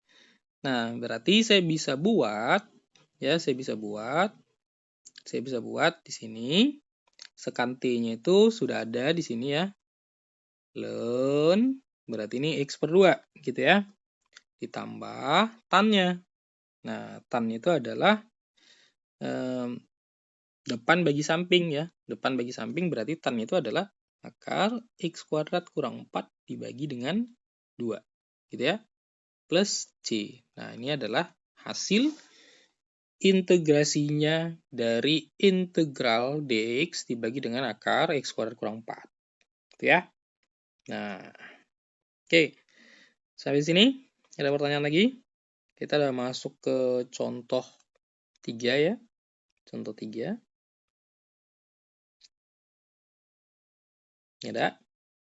Nah, berarti saya bisa buat di sini sekan T-nya itu sudah ada di sini ya. Ln berarti ini X per 2 gitu ya. Ditambah tan-nya. Nah, tan itu adalah depan bagi samping ya. Depan bagi samping berarti tan itu adalah akar X kuadrat kurang 4 dibagi dengan 2. Gitu ya. Plus C. Nah, ini adalah hasil integrasinya dari integral dx dibagi dengan akar X kuadrat kurang 4. Gitu ya. Nah, oke. Sampai sini ada pertanyaan lagi? Kita udah masuk ke contoh 3 ya. Contoh 3. Ada?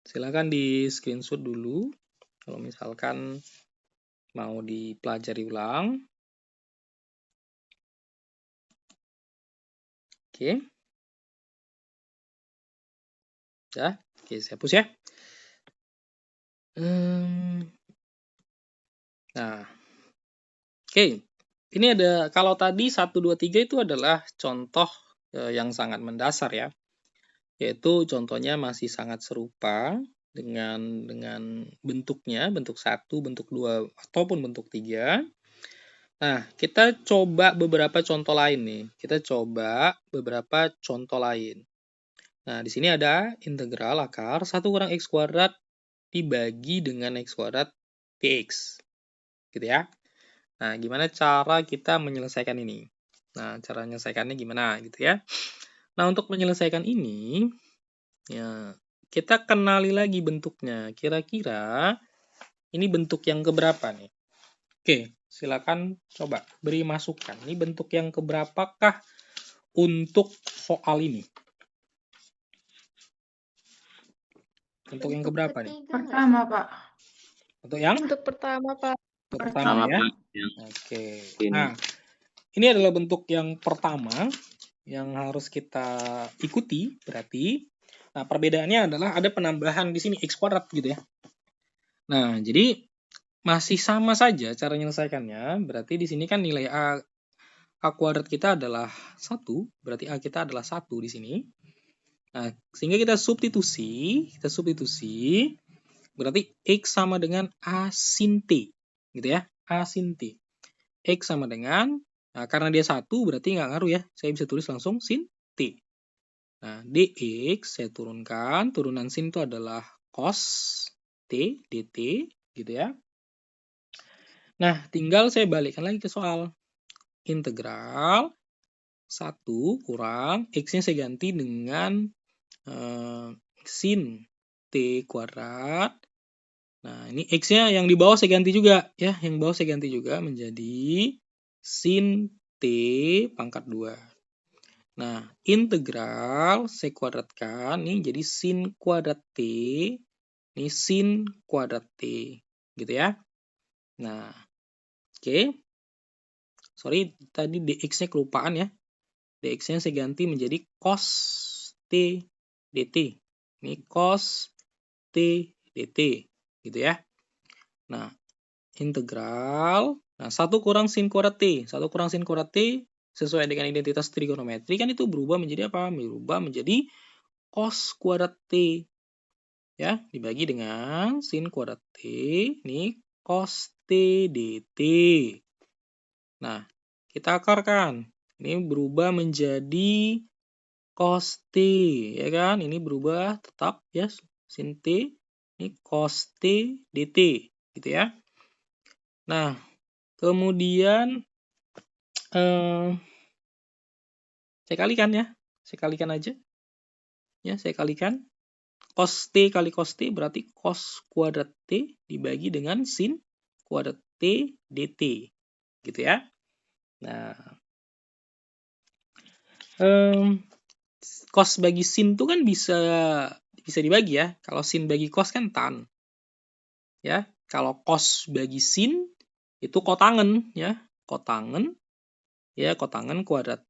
Silakan di screenshot dulu. Kalau misalkan mau dipelajari ulang. Oke. Ya, oke, saya hapus ya. Nah, oke. Ini ada, kalau tadi 1, 2, 3 itu adalah contoh yang sangat mendasar ya. Yaitu contohnya masih sangat serupa dengan bentuknya, bentuk 1, bentuk 2, ataupun bentuk 3. Nah, kita coba beberapa contoh lain nih. Kita coba beberapa contoh lain. Nah, di sini ada integral akar 1 kurang x kuadrat dibagi dengan x kuadrat dx. Gitu ya. Nah, gimana cara kita menyelesaikan ini? Nah, cara menyelesaikannya gimana gitu ya. Nah, untuk menyelesaikan ini, ya, kita kenali lagi bentuknya. Kira-kira ini bentuk yang keberapa nih? Oke, silakan coba beri masukan. Ini bentuk yang keberapakah untuk soal ini? Bentuk yang keberapa nih? Pertama, Pak. Untuk yang? Untuk pertama, Pak. Untuk pertama ya. Oke. Nah, ini adalah bentuk yang pertama yang harus kita ikuti berarti. Nah, perbedaannya adalah ada penambahan di sini x kuadrat gitu ya. Nah, jadi masih sama saja cara menyelesaikannya. Berarti di sini kan nilai A kuadrat kita adalah 1, berarti A kita adalah 1 di sini. Nah, sehingga kita substitusi, berarti X sama dengan A sin T, gitu ya, A sin T. X sama dengan, nah karena dia 1, berarti nggak ngaruh ya, saya bisa tulis langsung sin T. Nah, dx saya turunkan, turunan sin itu adalah cos T, dt, gitu ya. Nah, tinggal saya balikkan lagi ke soal. Integral 1 kurang, X-nya saya ganti dengan sin T kuadrat. Nah, ini X-nya yang di bawah saya ganti juga, ya. Yang bawah saya ganti juga menjadi sin T pangkat 2. Nah, integral saya kuadratkan, ini jadi sin kuadrat T, ini sin kuadrat T, gitu ya. Nah, oke. Sorry, tadi dx-nya kelupaan ya. Dx-nya saya ganti menjadi cos T dt. Ini cos T dt, gitu ya. Nah, integral, nah 1 kurang sin kuadrat T. 1 kurang sin kuadrat T sesuai dengan identitas trigonometri kan itu berubah menjadi apa? Berubah menjadi cos kuadrat T. Ya, dibagi dengan sin kuadrat T, ini cos T dt. Nah, kita akarkan. Ini berubah menjadi cos T, ya kan? Ini berubah tetap ya, sin T, ini cos T dt, gitu ya. Nah, kemudian saya kalikan ya. Saya kalikan aja. Ya, saya kalikan. Cos T kali cos T berarti cos kuadrat T dibagi dengan sin kuadrat T dt. Gitu ya. Nah, cos bagi sin itu kan bisa dibagi ya. Kalau sin bagi cos kan tan. Ya, kalau cos bagi sin itu kotangen ya. Kotangen kuadrat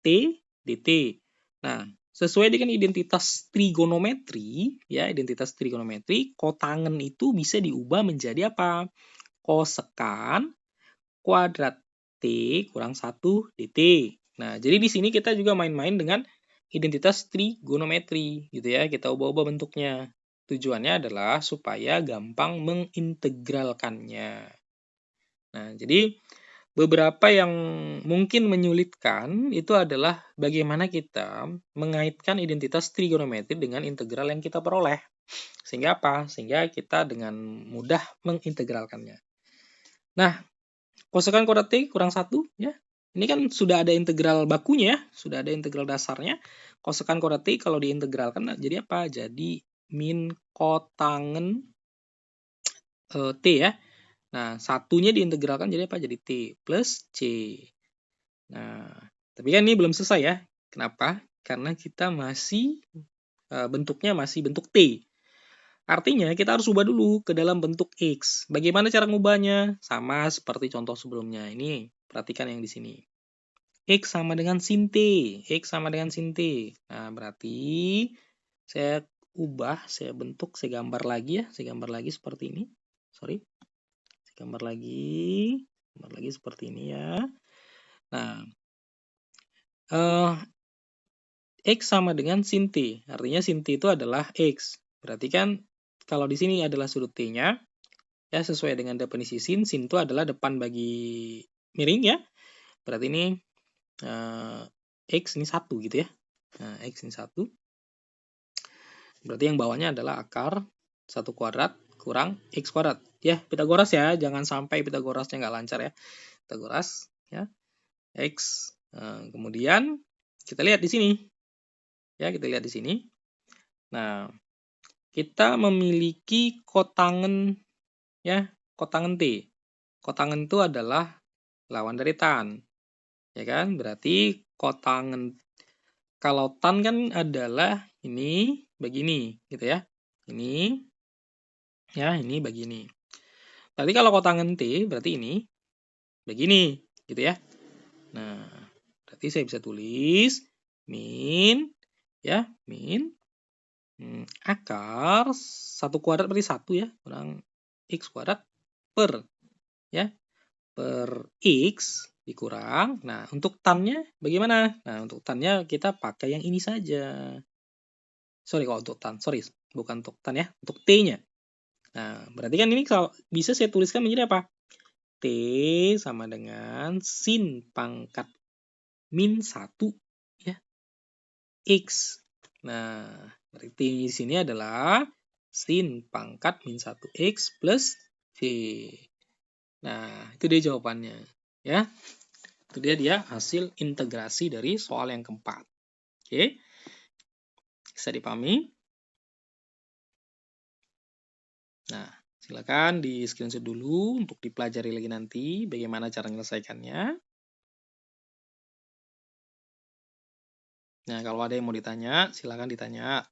T dt. Nah, sesuai dengan identitas trigonometri, ya, kotangen itu bisa diubah menjadi apa? Kosekan kuadrat T kurang 1 dt. Nah, jadi di sini kita juga main-main dengan identitas trigonometri, gitu ya. Kita ubah-ubah bentuknya. Tujuannya adalah supaya gampang mengintegralkannya. Nah, jadi beberapa yang mungkin menyulitkan itu adalah bagaimana kita mengaitkan identitas trigonometri dengan integral yang kita peroleh. Sehingga apa? Sehingga kita dengan mudah mengintegralkannya. Nah, kosekan kuadrat T kurang 1, ya. Ini kan sudah ada integral bakunya ya, sudah ada integral dasarnya. Kosekan kuadrat T kalau diintegralkan jadi apa? Jadi min kotangen T ya. Nah, satunya diintegralkan jadi apa? Jadi T plus C. Nah, tapi kan ini belum selesai ya. Kenapa? Karena kita masih bentuknya masih bentuk T. Artinya kita harus ubah dulu ke dalam bentuk X. Bagaimana cara ngubahnya? Sama seperti contoh sebelumnya. Ini perhatikan yang di sini. X sama dengan sin T. X sama dengan sin T. Nah, berarti saya ubah, saya bentuk, saya gambar lagi ya. Saya gambar lagi seperti ini. Sorry. Saya gambar lagi seperti ini ya. Nah, X sama dengan sin T. Artinya sin T itu adalah X. Berarti kan kalau di sini adalah sudut T-nya, ya sesuai dengan definisi sin itu adalah depan bagi miring ya. Berarti ini X ini 1 gitu ya. Nah, X ini 1. Berarti yang bawahnya adalah akar 1 kuadrat kurang X kuadrat. Ya, Pitagoras ya. Jangan sampai Pitagorasnya nggak lancar ya. Pitagoras ya. X. Kemudian kita lihat di sini. Ya, kita lihat di sini. Nah, kita memiliki kotangen ya, kotangen T. Kotangen itu adalah lawan dari tan. Ya kan? Berarti kotangen kalau tan kan adalah ini begini gitu ya. Ini ya, ini begini. Berarti kalau kotangen T berarti ini begini gitu ya. Nah, berarti saya bisa tulis min ya, min akar 1 kuadrat berarti 1 ya, kurang X kuadrat per ya, per X dikurang. Nah, untuk tan-nya bagaimana? Nah, untuk tan-nya kita pakai yang ini saja. Sorry kalau untuk tan, sorry, bukan untuk tan ya, untuk T-nya. Nah, berarti kan ini kalau bisa saya tuliskan menjadi apa? T sama dengan sin pangkat min 1 ya, X. Nah, berarti di sini adalah sin pangkat min 1x plus V. Nah, itu dia jawabannya. Ya, itu dia hasil integrasi dari soal yang keempat. Oke, bisa dipahami? Nah, silakan di screenshot dulu untuk dipelajari lagi nanti bagaimana cara menyelesaikannya. Nah, kalau ada yang mau ditanya, silakan ditanya.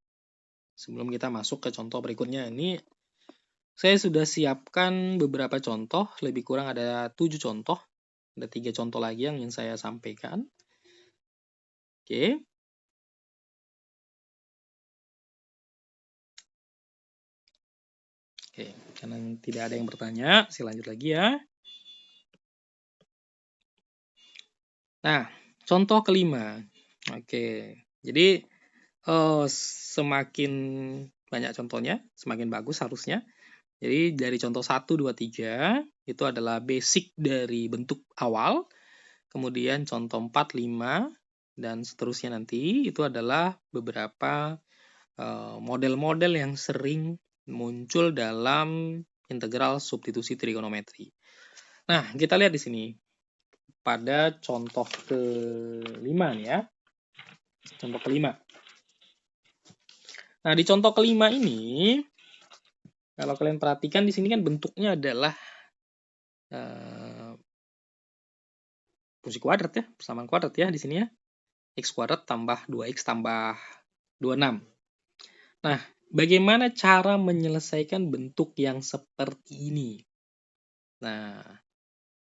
Sebelum kita masuk ke contoh berikutnya, ini saya sudah siapkan beberapa contoh, lebih kurang ada 7 contoh. Ada 3 contoh lagi yang ingin saya sampaikan. Oke. Oke, karena tidak ada yang bertanya, saya lanjut lagi ya. Nah, contoh kelima. Oke, jadi semakin banyak contohnya, semakin bagus harusnya. Jadi dari contoh 1, 2, 3 itu adalah basic dari bentuk awal. Kemudian contoh 4, 5, dan seterusnya nanti itu adalah beberapa model-model yang sering muncul dalam integral substitusi trigonometri. Nah, kita lihat di sini pada contoh kelima nih ya. Contoh kelima. Nah, di contoh kelima ini, kalau kalian perhatikan di sini kan bentuknya adalah fungsi kuadrat ya, persamaan kuadrat ya di sini ya. X kuadrat tambah 2X tambah 26. Nah, bagaimana cara menyelesaikan bentuk yang seperti ini? Nah,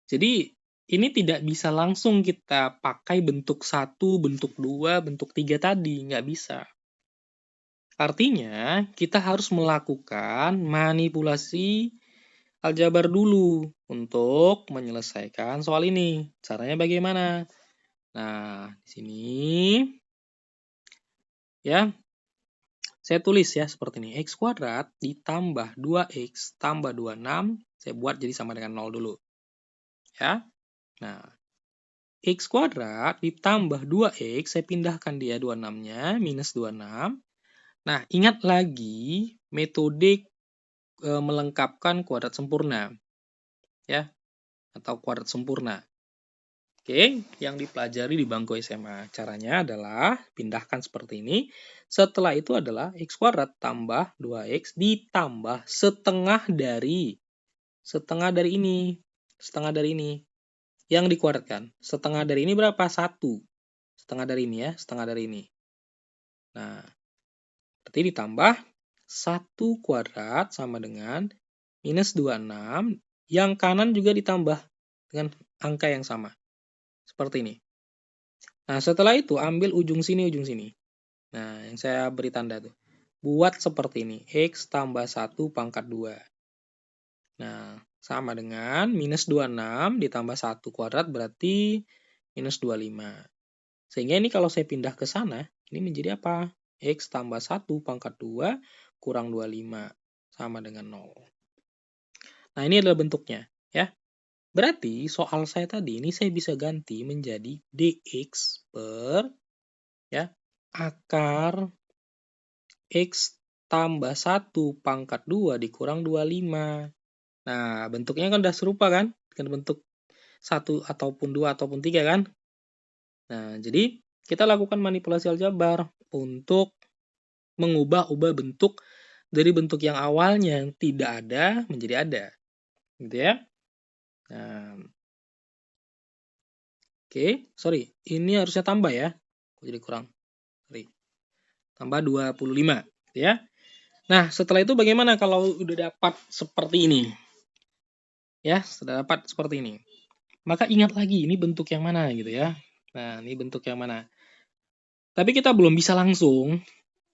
jadi ini tidak bisa langsung kita pakai bentuk 1, bentuk 2, bentuk 3 tadi, nggak bisa. Artinya, kita harus melakukan manipulasi aljabar dulu untuk menyelesaikan soal ini. Caranya bagaimana? Nah, di sini ya, saya tulis ya seperti ini. X kuadrat ditambah 2X tambah 26, saya buat jadi sama dengan 0 dulu. Ya. Nah, X kuadrat ditambah 2X, saya pindahkan dia 26-nya, minus 26. Nah, ingat lagi metode melengkapkan kuadrat sempurna. Ya, atau kuadrat sempurna. Oke, yang dipelajari di bangku SMA. Caranya adalah pindahkan seperti ini. Setelah itu adalah X kuadrat tambah 2X ditambah setengah dari ini. Setengah dari ini. yang dikuadratkan. Setengah dari ini berapa? 1. Setengah dari ini ya, setengah dari ini. Nah, berarti ditambah 1 kuadrat sama dengan minus 26, yang kanan juga ditambah dengan angka yang sama. Seperti ini. Nah, setelah itu ambil ujung sini, ujung sini. Nah, yang saya beri tanda tuh. Buat seperti ini, X tambah 1 pangkat 2. Nah, sama dengan minus 26 ditambah 1 kuadrat berarti minus 25. Sehingga ini kalau saya pindah ke sana, ini menjadi apa? X tambah 1 pangkat 2 kurang 25. Sama dengan 0. Nah, ini adalah bentuknya. Ya. Berarti soal saya tadi, ini saya bisa ganti menjadi dx per ya, akar X tambah 1 pangkat 2 dikurang 25. Nah, bentuknya kan udah serupa kan? Dengan bentuk 1 ataupun 2 ataupun 3 kan? Nah, jadi kita lakukan manipulasi aljabar untuk mengubah-ubah bentuk dari bentuk yang awalnya yang tidak ada menjadi ada. Gitu ya. Nah, oke, sorry. Ini harusnya tambah ya. Jadi kurang. Sorry. Tambah 25. Gitu ya. Nah, setelah itu bagaimana kalau udah dapat seperti ini? Ya, sudah dapat seperti ini. Maka ingat lagi, ini bentuk yang mana gitu ya. Nah, ini bentuk yang mana. Tapi kita belum bisa langsung.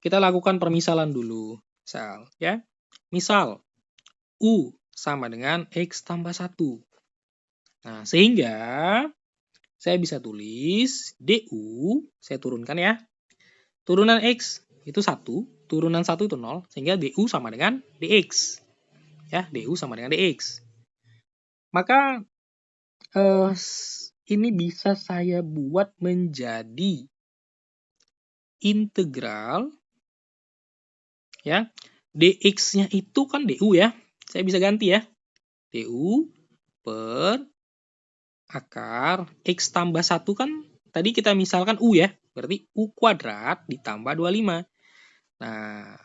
Kita lakukan permisalan dulu. Misal, ya. Misal, U sama dengan X tambah 1. Nah, sehingga saya bisa tulis DU, saya turunkan ya. Turunan X itu 1, turunan 1 itu 0, sehingga DU sama dengan DX. Ya, DU sama dengan DX. Maka ini bisa saya buat menjadi integral ya. Dx-nya itu kan du ya. Saya bisa ganti ya. Du per akar x tambah 1 kan tadi kita misalkan u ya. Berarti u kuadrat ditambah 25. Nah,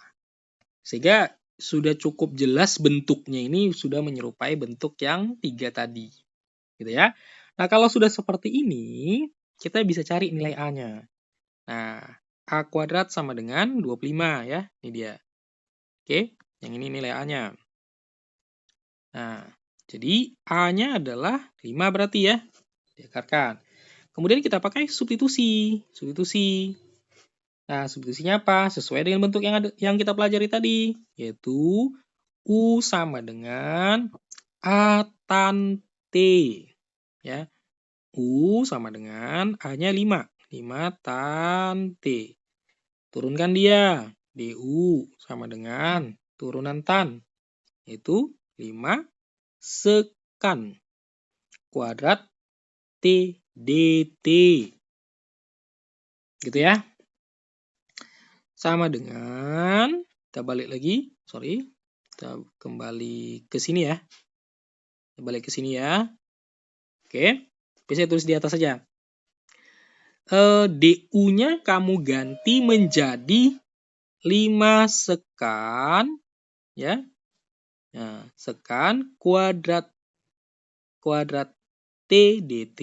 sehingga sudah cukup jelas bentuknya ini sudah menyerupai bentuk yang 3 tadi. Gitu ya. Nah, kalau sudah seperti ini, kita bisa cari nilai A-nya. Nah, A kuadrat sama dengan 25 ya. Ini dia. Oke, yang ini nilai A-nya. Nah, jadi A-nya adalah 5 berarti ya. Diakarkan. Kemudian kita pakai substitusi. Substitusi. Nah, substitusinya apa? Sesuai dengan bentuk yang kita pelajari tadi. Yaitu U sama dengan A tan T. Ya. U sama dengan A-nya 5. 5 tan T. Turunkan dia. DU sama dengan turunan tan. Yaitu 5 sekan kuadrat T dt. Gitu ya. Sama dengan, kita balik lagi. Sorry. Kita kembali ke sini ya. Kita balik ke sini ya. Oke. Bisa tulis di atas saja. DU-nya kamu ganti menjadi 5 sekan ya. Nah, sekan kuadrat T dt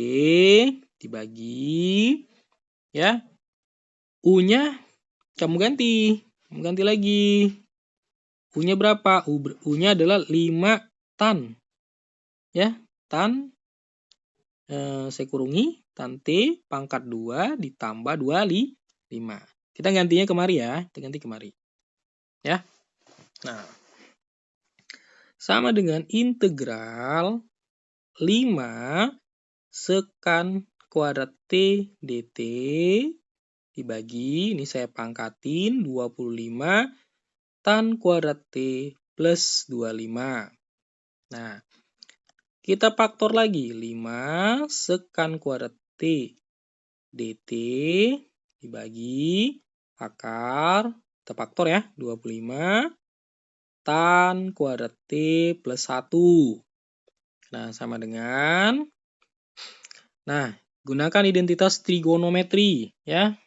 dibagi ya. U-nya kamu ganti lagi. U-nya berapa? U-nya adalah 5 tan. Ya, tan saya kurungi tan T pangkat 2 ditambah 25. Kita gantinya kemari ya. Kita ganti kemari. Ya. Nah, sama dengan integral 5 sekan kuadrat T dt dibagi, ini saya pangkatin 25 tan kuadrat T plus 25. Nah, kita faktor lagi. 5 sekan kuadrat T dt dibagi akar, kita faktor ya, 25 tan kuadrat T plus 1. Nah, sama dengan, nah, gunakan identitas trigonometri ya.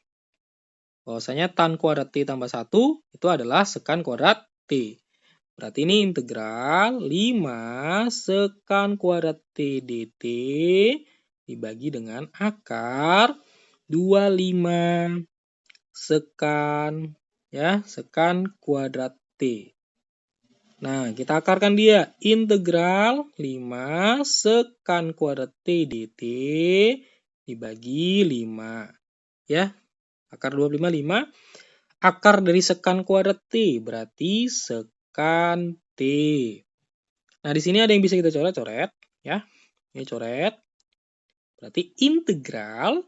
Bahwasanya tan kuadrat T tambah 1 itu adalah sekan kuadrat T. Berarti ini integral 5 sekan kuadrat T dt dibagi dengan akar 25 sekan kuadrat T. Nah, kita akarkan dia. Integral 5 sekan kuadrat T dt dibagi 5. Ya, akar 25, 5. Akar dari sekan kuadrat T berarti sekan T. Nah, di sini ada yang bisa kita coret-coret. Ya, ini coret. Berarti integral.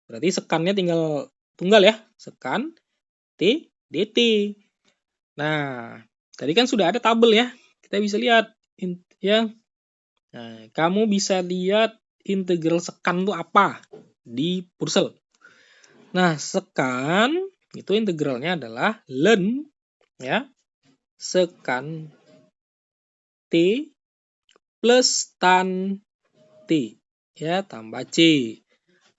Berarti sekannya tinggal tunggal ya. Sekan T dt. Nah, tadi kan sudah ada tabel ya. Kita bisa lihat ya. Nah, kamu bisa lihat integral sekan itu apa di Pursel. Nah, sekan itu integralnya adalah ln ya. Sekan T plus tan T ya tambah C.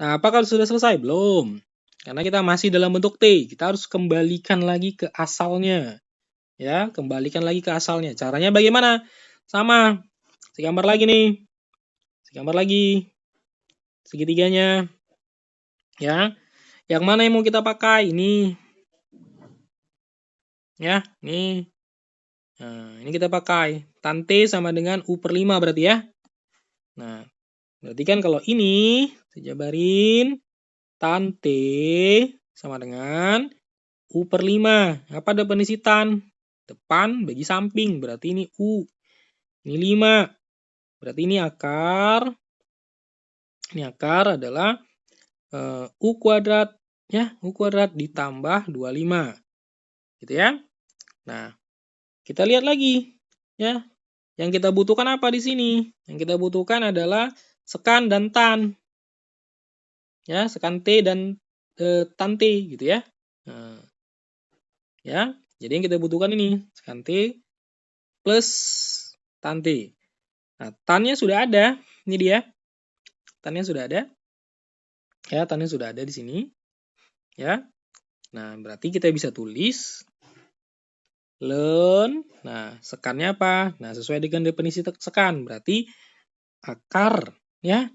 Nah, apakah sudah selesai? Belum. Karena kita masih dalam bentuk T. Kita harus kembalikan lagi ke asalnya. Ya, kembalikan lagi ke asalnya. Caranya bagaimana? Sama. Segambar lagi nih. Segambar lagi. Segitiganya. Ya. Yang mana yang mau kita pakai? Ini. Ya, ini. Nah, ini kita pakai. Tan T sama dengan U per 5 berarti ya. Nah, berarti kan kalau ini, saya jabarin. Tan T sama dengan U per 5. Apa definisi tan? Depan bagi samping. Berarti ini U. Ini 5. Berarti ini akar. Ini akar adalah U kuadrat. Ya, U kuadrat ditambah 25. Gitu ya. Nah, kita lihat lagi. Ya, yang kita butuhkan apa di sini? Yang kita butuhkan adalah sekan dan tan. Ya, sekan T dan tan T gitu ya. Nah, ya, jadi yang kita butuhkan ini sekan T plus tan T. Nah, tannya sudah ada. Ini dia. Tannya sudah ada. Ya, tannya sudah ada di sini. Ya. Nah, berarti kita bisa tulis ln. Nah, sekannya apa? Nah, sesuai dengan definisi sekan. Berarti akar ya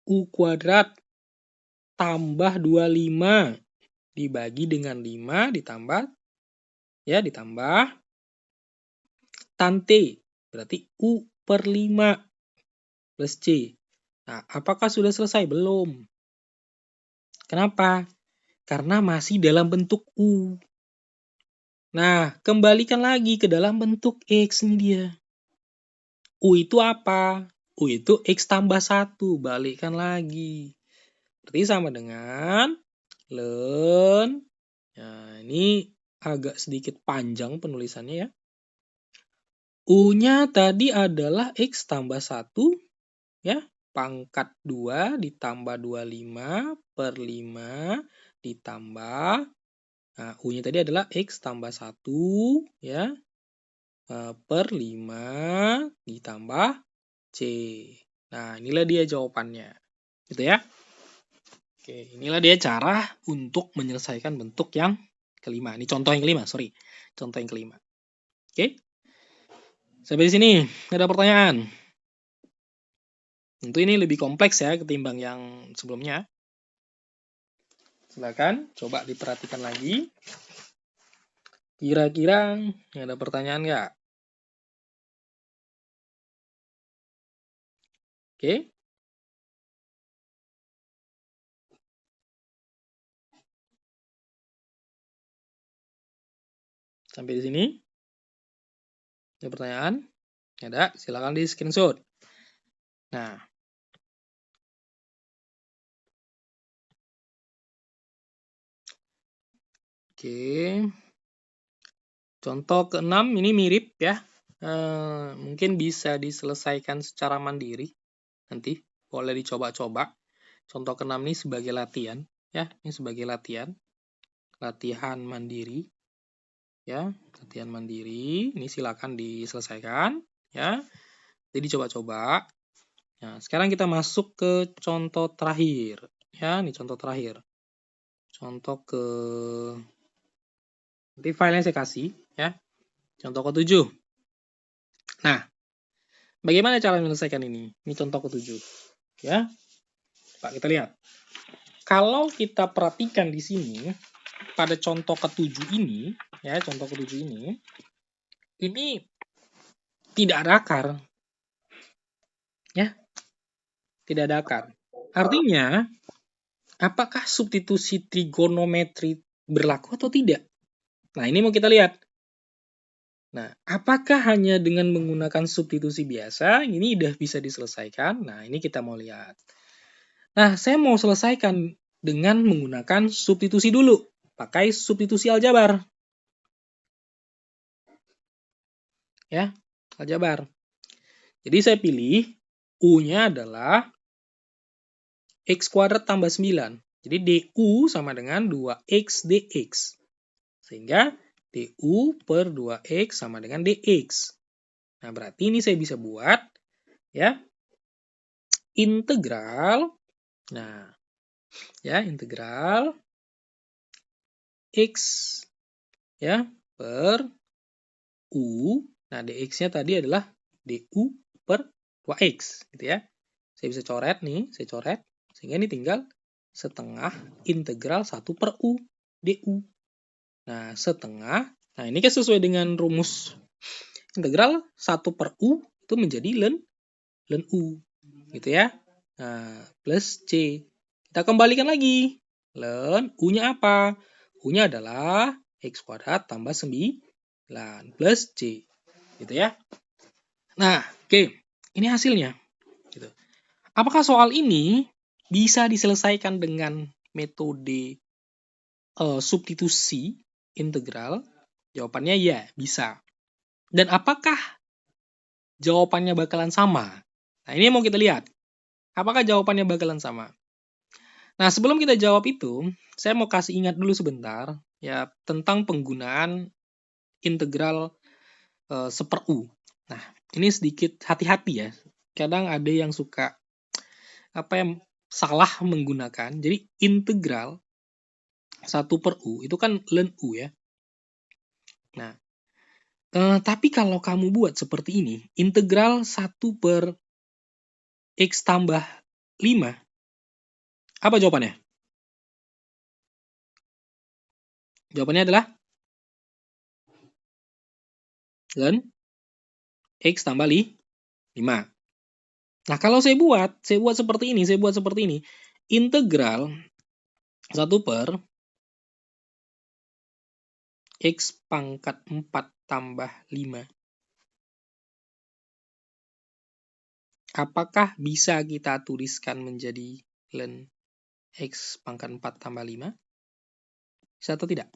U kuadrat tambah 25 dibagi dengan 5 ditambah tan T. Berarti U per 5 plus C. Nah, apakah sudah selesai? Belum. Kenapa? Karena masih dalam bentuk U. Nah, kembalikan lagi ke dalam bentuk X ini dia. U itu apa? U itu X tambah 1. Balikkan lagi. Berarti sama dengan ln. Nah, ini agak sedikit panjang penulisannya ya. U-nya tadi adalah X tambah 1. Ya, pangkat 2 ditambah 25 per 5 ditambah. Nah, U-nya tadi adalah X tambah 1 ya, per 5 ditambah C. Nah, inilah dia jawabannya. Gitu ya. Oke, inilah dia cara untuk menyelesaikan bentuk yang kelima. Ini contoh yang kelima, sorry. Contoh yang kelima. Oke. Sampai di sini, ada pertanyaan? Tentu ini lebih kompleks ya ketimbang yang sebelumnya. Silakan, coba diperhatikan lagi. Kira-kira ada pertanyaan nggak? Oke. Sampai di sini. Ada pertanyaan? Ada, silakan di screenshot. Nah. Oke. Contoh ke-6 ini mirip ya. Mungkin bisa diselesaikan secara mandiri. Nanti boleh dicoba-coba. Contoh ke-6 ini sebagai latihan ya, ini sebagai latihan mandiri ya, latihan mandiri. Ini silakan diselesaikan ya. Jadi coba-coba. Nah, sekarang kita masuk ke contoh terakhir ya, ini contoh terakhir. Contoh ke nanti filenya saya kasih ya. Contoh ke-7. Nah, bagaimana cara menyelesaikan ini? Ini contoh ke-7. Ya, Pak, kita lihat. Kalau kita perhatikan di sini, pada contoh ketujuh ini, ya, contoh ketujuh ini tidak ada akar, ya, tidak ada akar. Artinya, apakah substitusi trigonometri berlaku atau tidak? Nah, ini mau kita lihat. Nah, apakah hanya dengan menggunakan substitusi biasa, ini udah bisa diselesaikan? Nah, ini kita mau lihat. Nah, saya mau selesaikan dengan menggunakan substitusi dulu. Pakai substitusi aljabar. Ya, aljabar. Jadi saya pilih U-nya adalah X kuadrat tambah 9. Jadi DU sama dengan 2X dx. Sehingga DU per 2X sama dengan dx. Nah, berarti ini saya bisa buat ya integral. Nah, ya integral X ya per U. Nah, dx-nya tadi adalah DU per 2X gitu ya. Saya bisa coret nih, saya coret. Sehingga ini tinggal setengah integral 1 per U DU. Nah, setengah. Nah, ini kan sesuai dengan rumus integral 1 per U itu menjadi ln U. Gitu ya. Nah, plus C. Kita kembalikan lagi. Ln U-nya apa? U-nya adalah X kuadrat tambah 9 plus C. Gitu ya. Nah, oke. Ini hasilnya. Gitu. Apakah soal ini bisa diselesaikan dengan metode substitusi integral? Jawabannya ya, bisa. Dan apakah jawabannya bakalan sama? Nah, ini mau kita lihat. Apakah jawabannya bakalan sama? Nah, sebelum kita jawab itu, saya mau kasih ingat dulu sebentar ya tentang penggunaan integral seper U. Nah, ini sedikit hati-hati ya. Kadang ada yang suka salah menggunakan. Jadi integral 1 per U itu kan ln U ya. Nah, tapi kalau kamu buat seperti ini, integral 1 per X tambah 5, apa jawabannya? Jawabannya adalah ln X tambah 5. Nah, kalau saya buat seperti ini, integral 1 per X pangkat 4 tambah 5. Apakah bisa kita tuliskan menjadi ln X pangkat 4 tambah 5? Bisa atau tidak?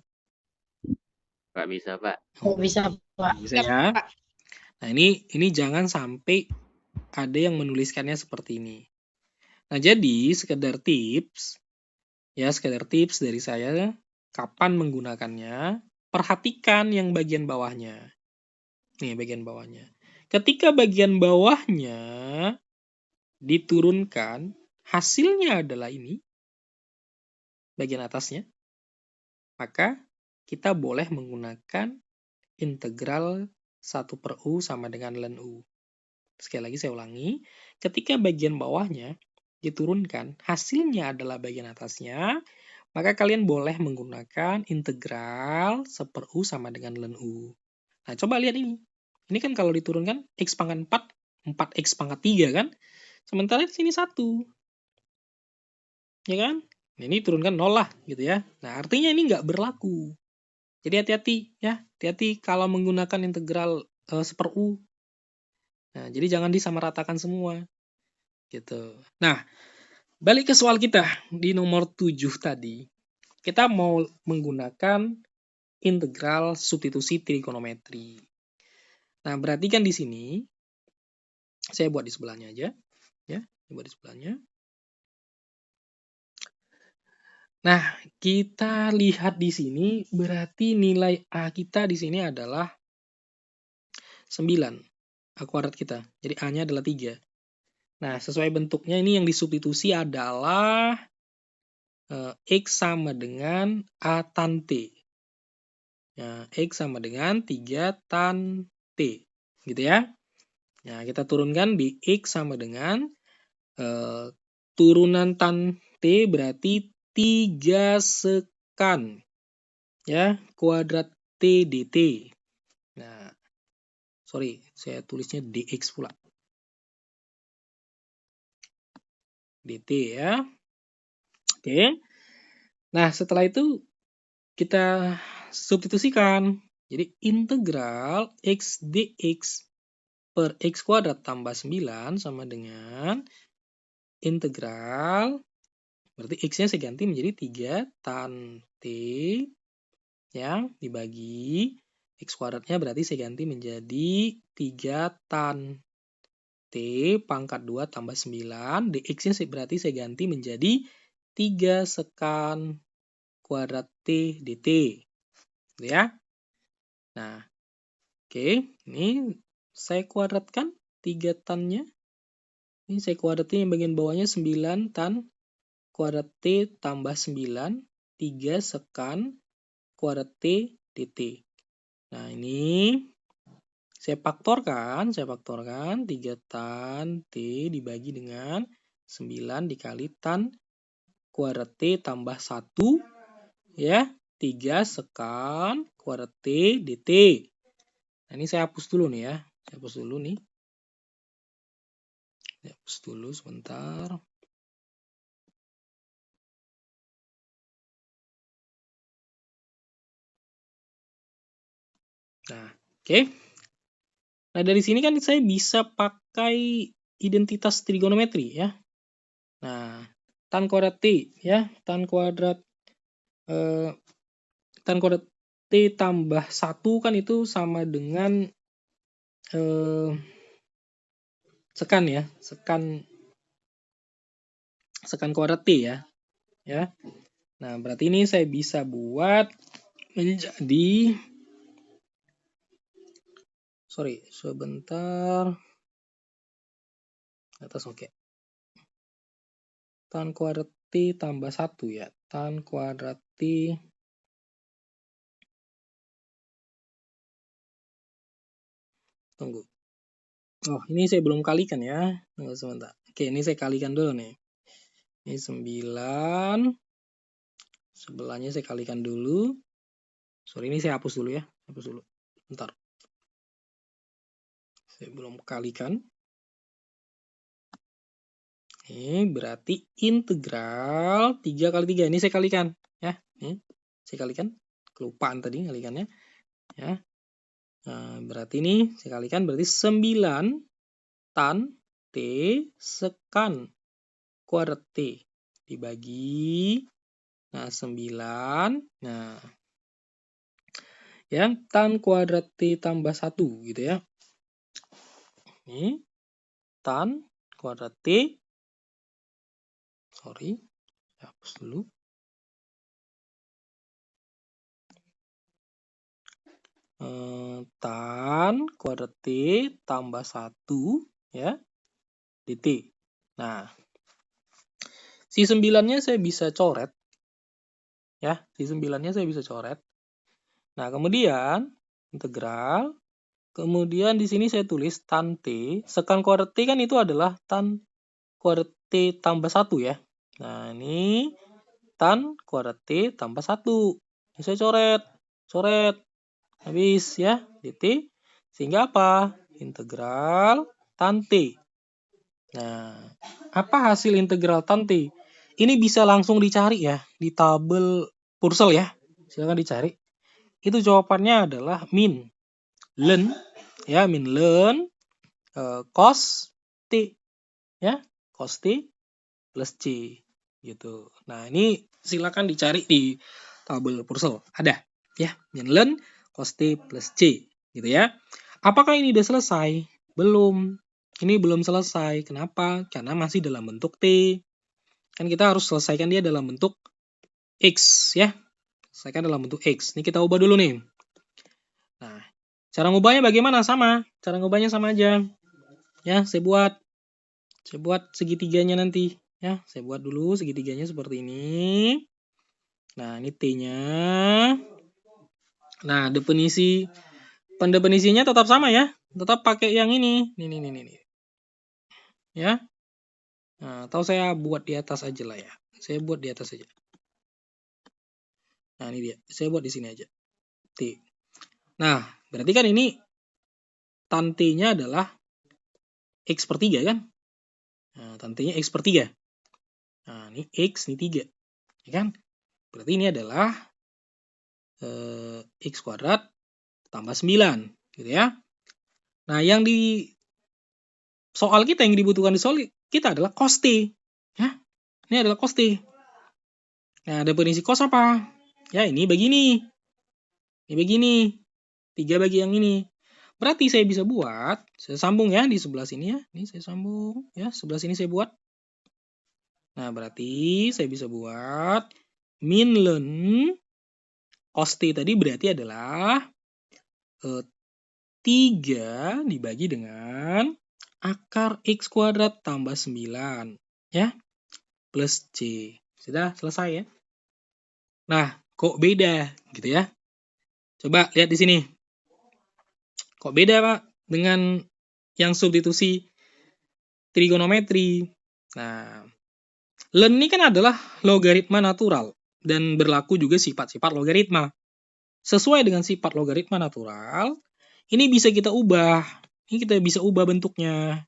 Pak, bisa, Pak. Oh, bisa, Pak. Bisa ya. Nah, ini jangan sampai ada yang menuliskannya seperti ini. Nah, jadi sekedar tips dari saya kapan menggunakannya, perhatikan yang bagian bawahnya. Nih, bagian bawahnya. Ketika bagian bawahnya diturunkan, hasilnya adalah ini, bagian atasnya, maka kita boleh menggunakan integral 1 per U sama dengan ln U. Sekali lagi saya ulangi, ketika bagian bawahnya diturunkan, hasilnya adalah bagian atasnya, maka kalian boleh menggunakan integral 1 per U sama dengan ln U. Nah, coba lihat ini. Ini kan kalau diturunkan, X pangkat 4, 4X pangkat 3 kan? Sementara di sini 1. Ya kan? Nah, ini turunkan 0 lah, gitu ya. Nah, artinya ini nggak berlaku. Jadi hati-hati ya, hati-hati kalau menggunakan integral 1 per U. Nah, jadi jangan disamaratakan semua. Gitu. Nah, balik ke soal kita di nomor 7 tadi. Kita mau menggunakan integral substitusi trigonometri. Nah, berarti kan di sini saya buat di sebelahnya aja, ya, buat di sebelahnya. Nah, kita lihat di sini berarti nilai A kita di sini adalah 9. A kuadrat kita. Jadi A-nya adalah 3. Nah, sesuai bentuknya ini yang disubstitusi adalah X sama dengan A tan T. Nah, X sama dengan 3 tan T. Gitu ya. Nah, kita turunkan di X sama dengan Turunan tan T berarti 3 sekan ya kuadrat T dt. Nah, sorry, saya tulisnya dx pula. dt ya. Oke. Nah, setelah itu kita substitusikan. Jadi integral x dx per x kuadrat tambah 9 sama dengan integral, berarti x-nya saya ganti menjadi 3 tan T yang dibagi x kuadratnya berarti saya ganti menjadi 3 tan T pangkat 2 tambah 9. Dx-nya berarti saya ganti menjadi 3 sekan kuadrat T dt. Gitu ya. Nah, oke. Ini saya kuadratkan 3 tan-nya. Ini saya kuadratin yang bagian bawahnya 9 tan kuadrat T tambah 9, 3 sekan kuadrat T dt. Nah, ini saya faktorkan 3 tan T dibagi dengan 9 dikali tan kuadrat T tambah 1, ya, 3 sekan kuadrat T dt. Nah, ini saya hapus dulu nih ya. Saya hapus dulu nih. Hapus dulu sebentar. Nah, oke. Nah, dari sini kan saya bisa pakai identitas trigonometri ya. Nah, tan kuadrat T ya, tan kuadrat T tambah 1 kan itu sama dengan sekan ya, sekan kuadrat T ya. Ya. Nah, berarti ini saya bisa buat menjadi, sorry, sebentar. Atas oke. Tan kuadrat T tambah 1 ya. Tan kuadrat T tunggu. Oh, ini saya belum kalikan ya. Tunggu sebentar. Oke, ini saya kalikan dulu nih. Ini 9. Sebelahnya saya kalikan dulu. Sorry, ini saya hapus dulu ya. Hapus dulu. Bentar. Saya belum kalikan. Ini berarti integral 3 kali 3. Ini saya kalikan. Ya, ini saya kalikan. Kelupaan tadi kalikannya. Ya. Nah, berarti ini saya kalikan berarti 9 tan T sekan kuadrat T dibagi 9. Nah, yang tan kuadrat T tambah 1 gitu ya. Ini tan kuadrat T. Sorry, hapus dulu. Tan kuadrat T tambah 1 ya dt. Nah, si 9-nya saya bisa coret. Ya, si 9-nya saya bisa coret. Nah, kemudian integral. Kemudian di sini saya tulis tan T. Sekan kuadrat T kan itu adalah tan kuadrat T tambah 1 ya. Nah, ini tan kuadrat T tambah 1. Ini saya coret. Coret. Habis ya, dt. Sehingga apa? Integral tan T. Nah, apa hasil integral tan T? Ini bisa langsung dicari ya di tabel Purcell ya. Silakan dicari. Itu jawabannya adalah min ln ya, min ln cos T ya, cos T plus C gitu. Nah, ini silakan dicari di tabel Purcell. Ada ya, min ln cos T plus C gitu ya. Apakah ini udah selesai? Belum. Ini belum selesai. Kenapa? Karena masih dalam bentuk T. Kan kita harus selesaikan dia dalam bentuk X ya. Selesaikan dalam bentuk X. Ini kita ubah dulu nih. Nah, cara ngubahnya bagaimana? Sama. Cara ngubahnya sama aja. Ya, saya buat segitiganya nanti. Ya, saya buat dulu segitiganya seperti ini. Nah, ini T-nya. Nah, pendefinisinya tetap sama ya. Tetap pakai yang ini. Nih. Ya. Nah, atau saya buat di atas aja lah ya. Saya buat di atas aja. Nah, ini dia. Saya buat di sini aja. T. Nah, berarti kan ini tan T-nya adalah X per 3 kan? Nah, tan T-nya X per 3. Nah, ini X, ini 3. Ya kan? Berarti ini adalah X kuadrat tambah 9. Gitu ya. Nah, yang di soal kita, yang dibutuhkan di soal kita adalah cos T. Ya, ini adalah cos T. Nah, definisi cos apa? Ya, ini begini. Ini begini. 3 bagi yang ini. Berarti saya bisa buat, saya sambung ya di sebelah sini ya. Ini saya sambung ya, sebelah sini saya buat. Nah, berarti saya bisa buat min len cos T tadi berarti adalah 3 dibagi dengan akar X kuadrat tambah 9 ya, plus C. Sudah selesai ya. Nah, kok beda gitu ya? Coba lihat di sini. Kok beda, Pak, dengan yang substitusi trigonometri? Nah, len ini kan adalah logaritma natural dan berlaku juga sifat-sifat logaritma. Sesuai dengan sifat logaritma natural, ini bisa kita ubah. Ini kita bisa ubah bentuknya.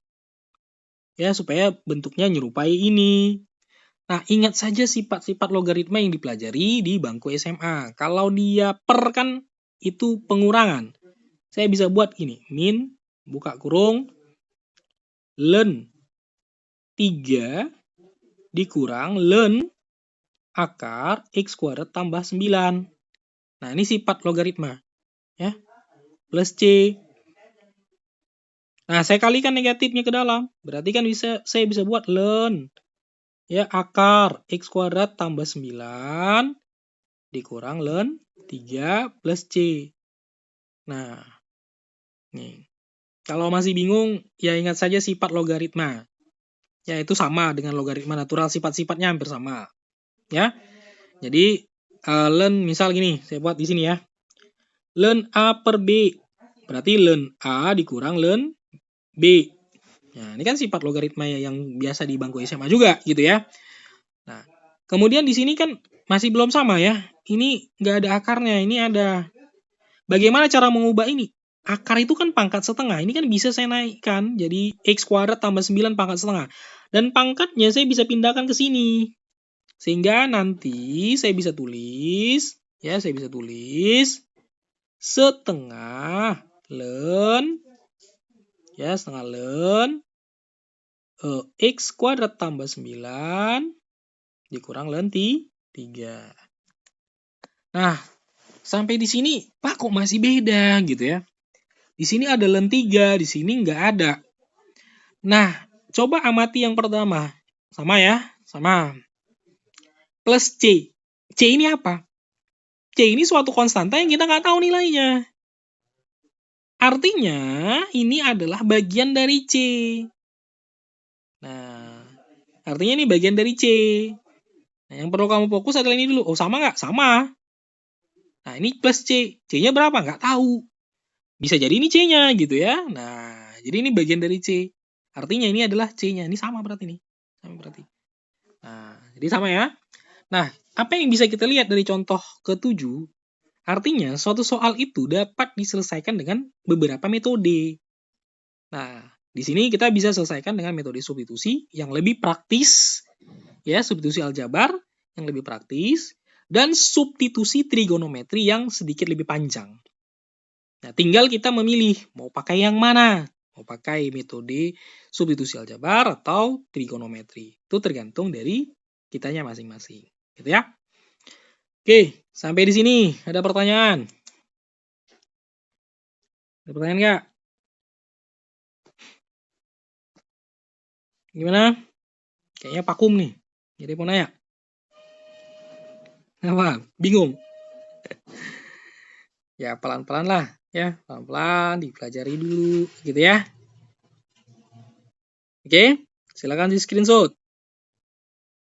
Ya, supaya bentuknya nyerupai ini. Nah, ingat saja sifat-sifat logaritma yang dipelajari di bangku SMA. Kalau dia per kan itu pengurangan. Saya bisa buat gini, min, buka kurung, len 3 dikurang len akar X kuadrat tambah 9. Nah, ini sifat logaritma. Ya, plus C. Nah, saya kalikan negatifnya ke dalam. Berarti kan saya bisa buat len. Ya, akar X kuadrat tambah 9 dikurang len 3 plus C. Nah, nih. Kalau masih bingung, ya ingat saja sifat logaritma. Ya, itu sama dengan logaritma natural, sifat-sifatnya hampir sama. Ya. Jadi, len misal gini, saya buat di sini ya. Len A per B. Berarti len A dikurang len B. Nah, ini kan sifat logaritma yang biasa di bangku SMA juga gitu ya. Nah, kemudian di sini kan masih belum sama ya. Ini nggak ada akarnya, ini ada. Bagaimana cara mengubah ini? Akar itu kan pangkat setengah. Ini kan bisa saya naikkan jadi X kuadrat tambah 9 pangkat setengah. Dan pangkatnya saya bisa pindahkan ke sini. Sehingga nanti saya bisa tulis, ya saya bisa tulis setengah len, ya setengah len X kuadrat tambah 9 dikurang len 3. Nah, sampai di sini, Pak, kok masih beda gitu ya. Di sini ada len 3, di sini nggak ada. Nah, coba amati yang pertama. Sama ya, sama. Plus C. C ini apa? C ini suatu konstanta yang kita nggak tahu nilainya. Artinya, ini adalah bagian dari C. Nah, artinya ini bagian dari C. Nah, yang perlu kamu fokus adalah ini dulu. Oh, sama nggak? Sama. Nah, ini plus C. C-nya berapa? Nggak tahu. Bisa jadi ini C-nya gitu ya. Nah, jadi ini bagian dari C. Artinya ini adalah C-nya. Ini sama berarti nih. Sama berarti. Nah, jadi sama ya. Nah, apa yang bisa kita lihat dari contoh ke-7? Artinya, suatu soal itu dapat diselesaikan dengan beberapa metode. Nah, di sini kita bisa selesaikan dengan metode substitusi yang lebih praktis, ya, substitusi aljabar yang lebih praktis, dan substitusi trigonometri yang sedikit lebih panjang. Nah, tinggal kita memilih mau pakai yang mana. Mau pakai metode substitusi aljabar atau trigonometri. Itu tergantung dari kitanya masing-masing. Gitu ya. Oke, sampai di sini ada pertanyaan. Ada pertanyaan nggak? Gimana? Kayaknya vakum nih. Jadi mau nanya. Apa? Bingung? Ya pelan-pelan lah. Ya, pelan-pelan dipelajari dulu. Gitu ya. Oke, silakan di screenshot.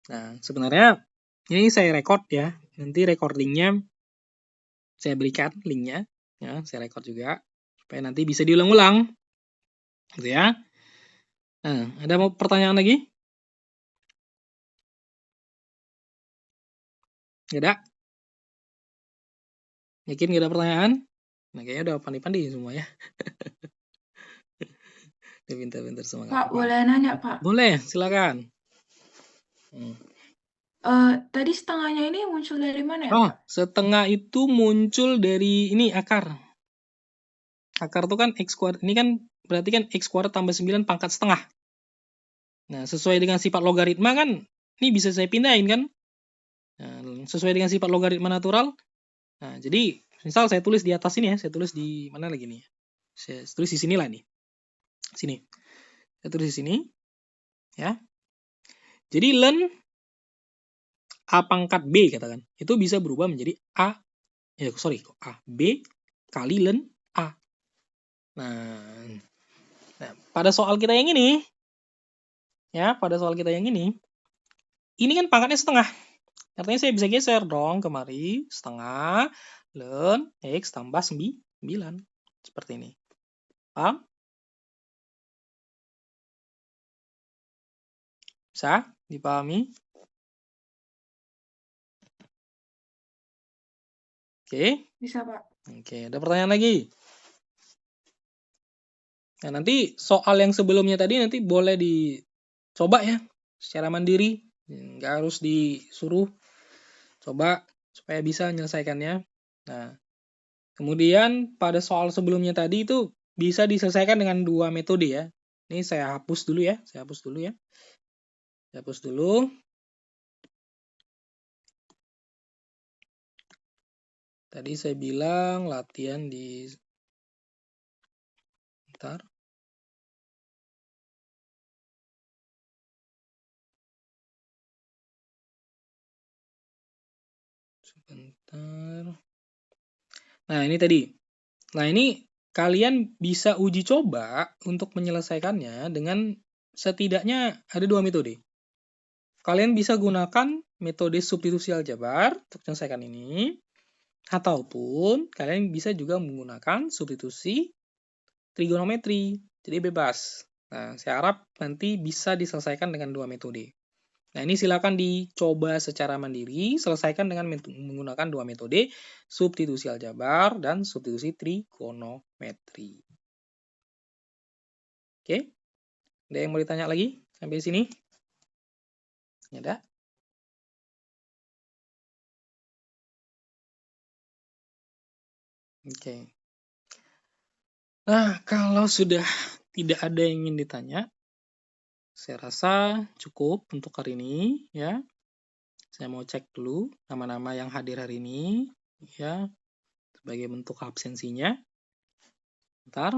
Nah, sebenarnya ini saya record ya. Nanti recordingnya saya berikan linknya. Ya, saya record juga. Supaya nanti bisa diulang-ulang. Gitu ya. Nah, ada mau pertanyaan lagi? Nggak ada? Yakin nggak ada pertanyaan? Nah, kayaknya udah pandai-pandai semua ya. Pintar-pintar semua. Pak, boleh nanya, Pak? Boleh, silakan. Tadi setengahnya ini muncul dari mana ya, Oh, Pak? setengah itu muncul dari ini akar. Akar itu kan X kuadrat. Ini kan berarti kan X kuadrat tambah 9 pangkat setengah. Nah, sesuai dengan sifat logaritma kan, ini bisa saya pindahin kan? Nah, sesuai dengan sifat logaritma natural. Nah, jadi misal saya tulis di atas ini ya, saya tulis di mana lagi nih? Saya tulis di sini lah nih. Sini. Saya tulis di sini. Ya. Jadi ln A pangkat B katakan. Itu bisa berubah menjadi A B kali ln A. Nah, pada soal kita yang ini ini kan pangkatnya setengah. Artinya saya bisa geser dong kemari setengah ln X tambah 9. Seperti ini. Paham? Bisa dipahami? Oke. Bisa, Pak. Oke, ada pertanyaan lagi? Nah, nanti soal yang sebelumnya tadi nanti boleh dicoba ya secara mandiri, nggak harus disuruh. Coba supaya bisa menyelesaikannya. Nah, kemudian pada soal sebelumnya tadi itu bisa diselesaikan dengan dua metode ya. Ini saya hapus dulu ya. Saya hapus dulu. Tadi saya bilang latihan di sebentar. Nah, ini tadi. Nah, ini kalian bisa uji coba untuk menyelesaikannya dengan setidaknya ada dua metode. Kalian bisa gunakan metode substitusi aljabar untuk menyelesaikan ini. Ataupun kalian bisa juga menggunakan substitusi trigonometri. Jadi bebas. Nah, saya harap nanti bisa diselesaikan dengan dua metode. Nah, ini silakan dicoba secara mandiri, selesaikan dengan menggunakan dua metode, substitusi aljabar dan substitusi trigonometri. Oke? Ada yang mau ditanya lagi sampai sini? Ada? Oke. Nah, kalau sudah tidak ada yang ingin ditanya, saya rasa cukup untuk hari ini ya. Saya mau cek dulu nama-nama yang hadir hari ini ya sebagai bentuk absensinya. Bentar.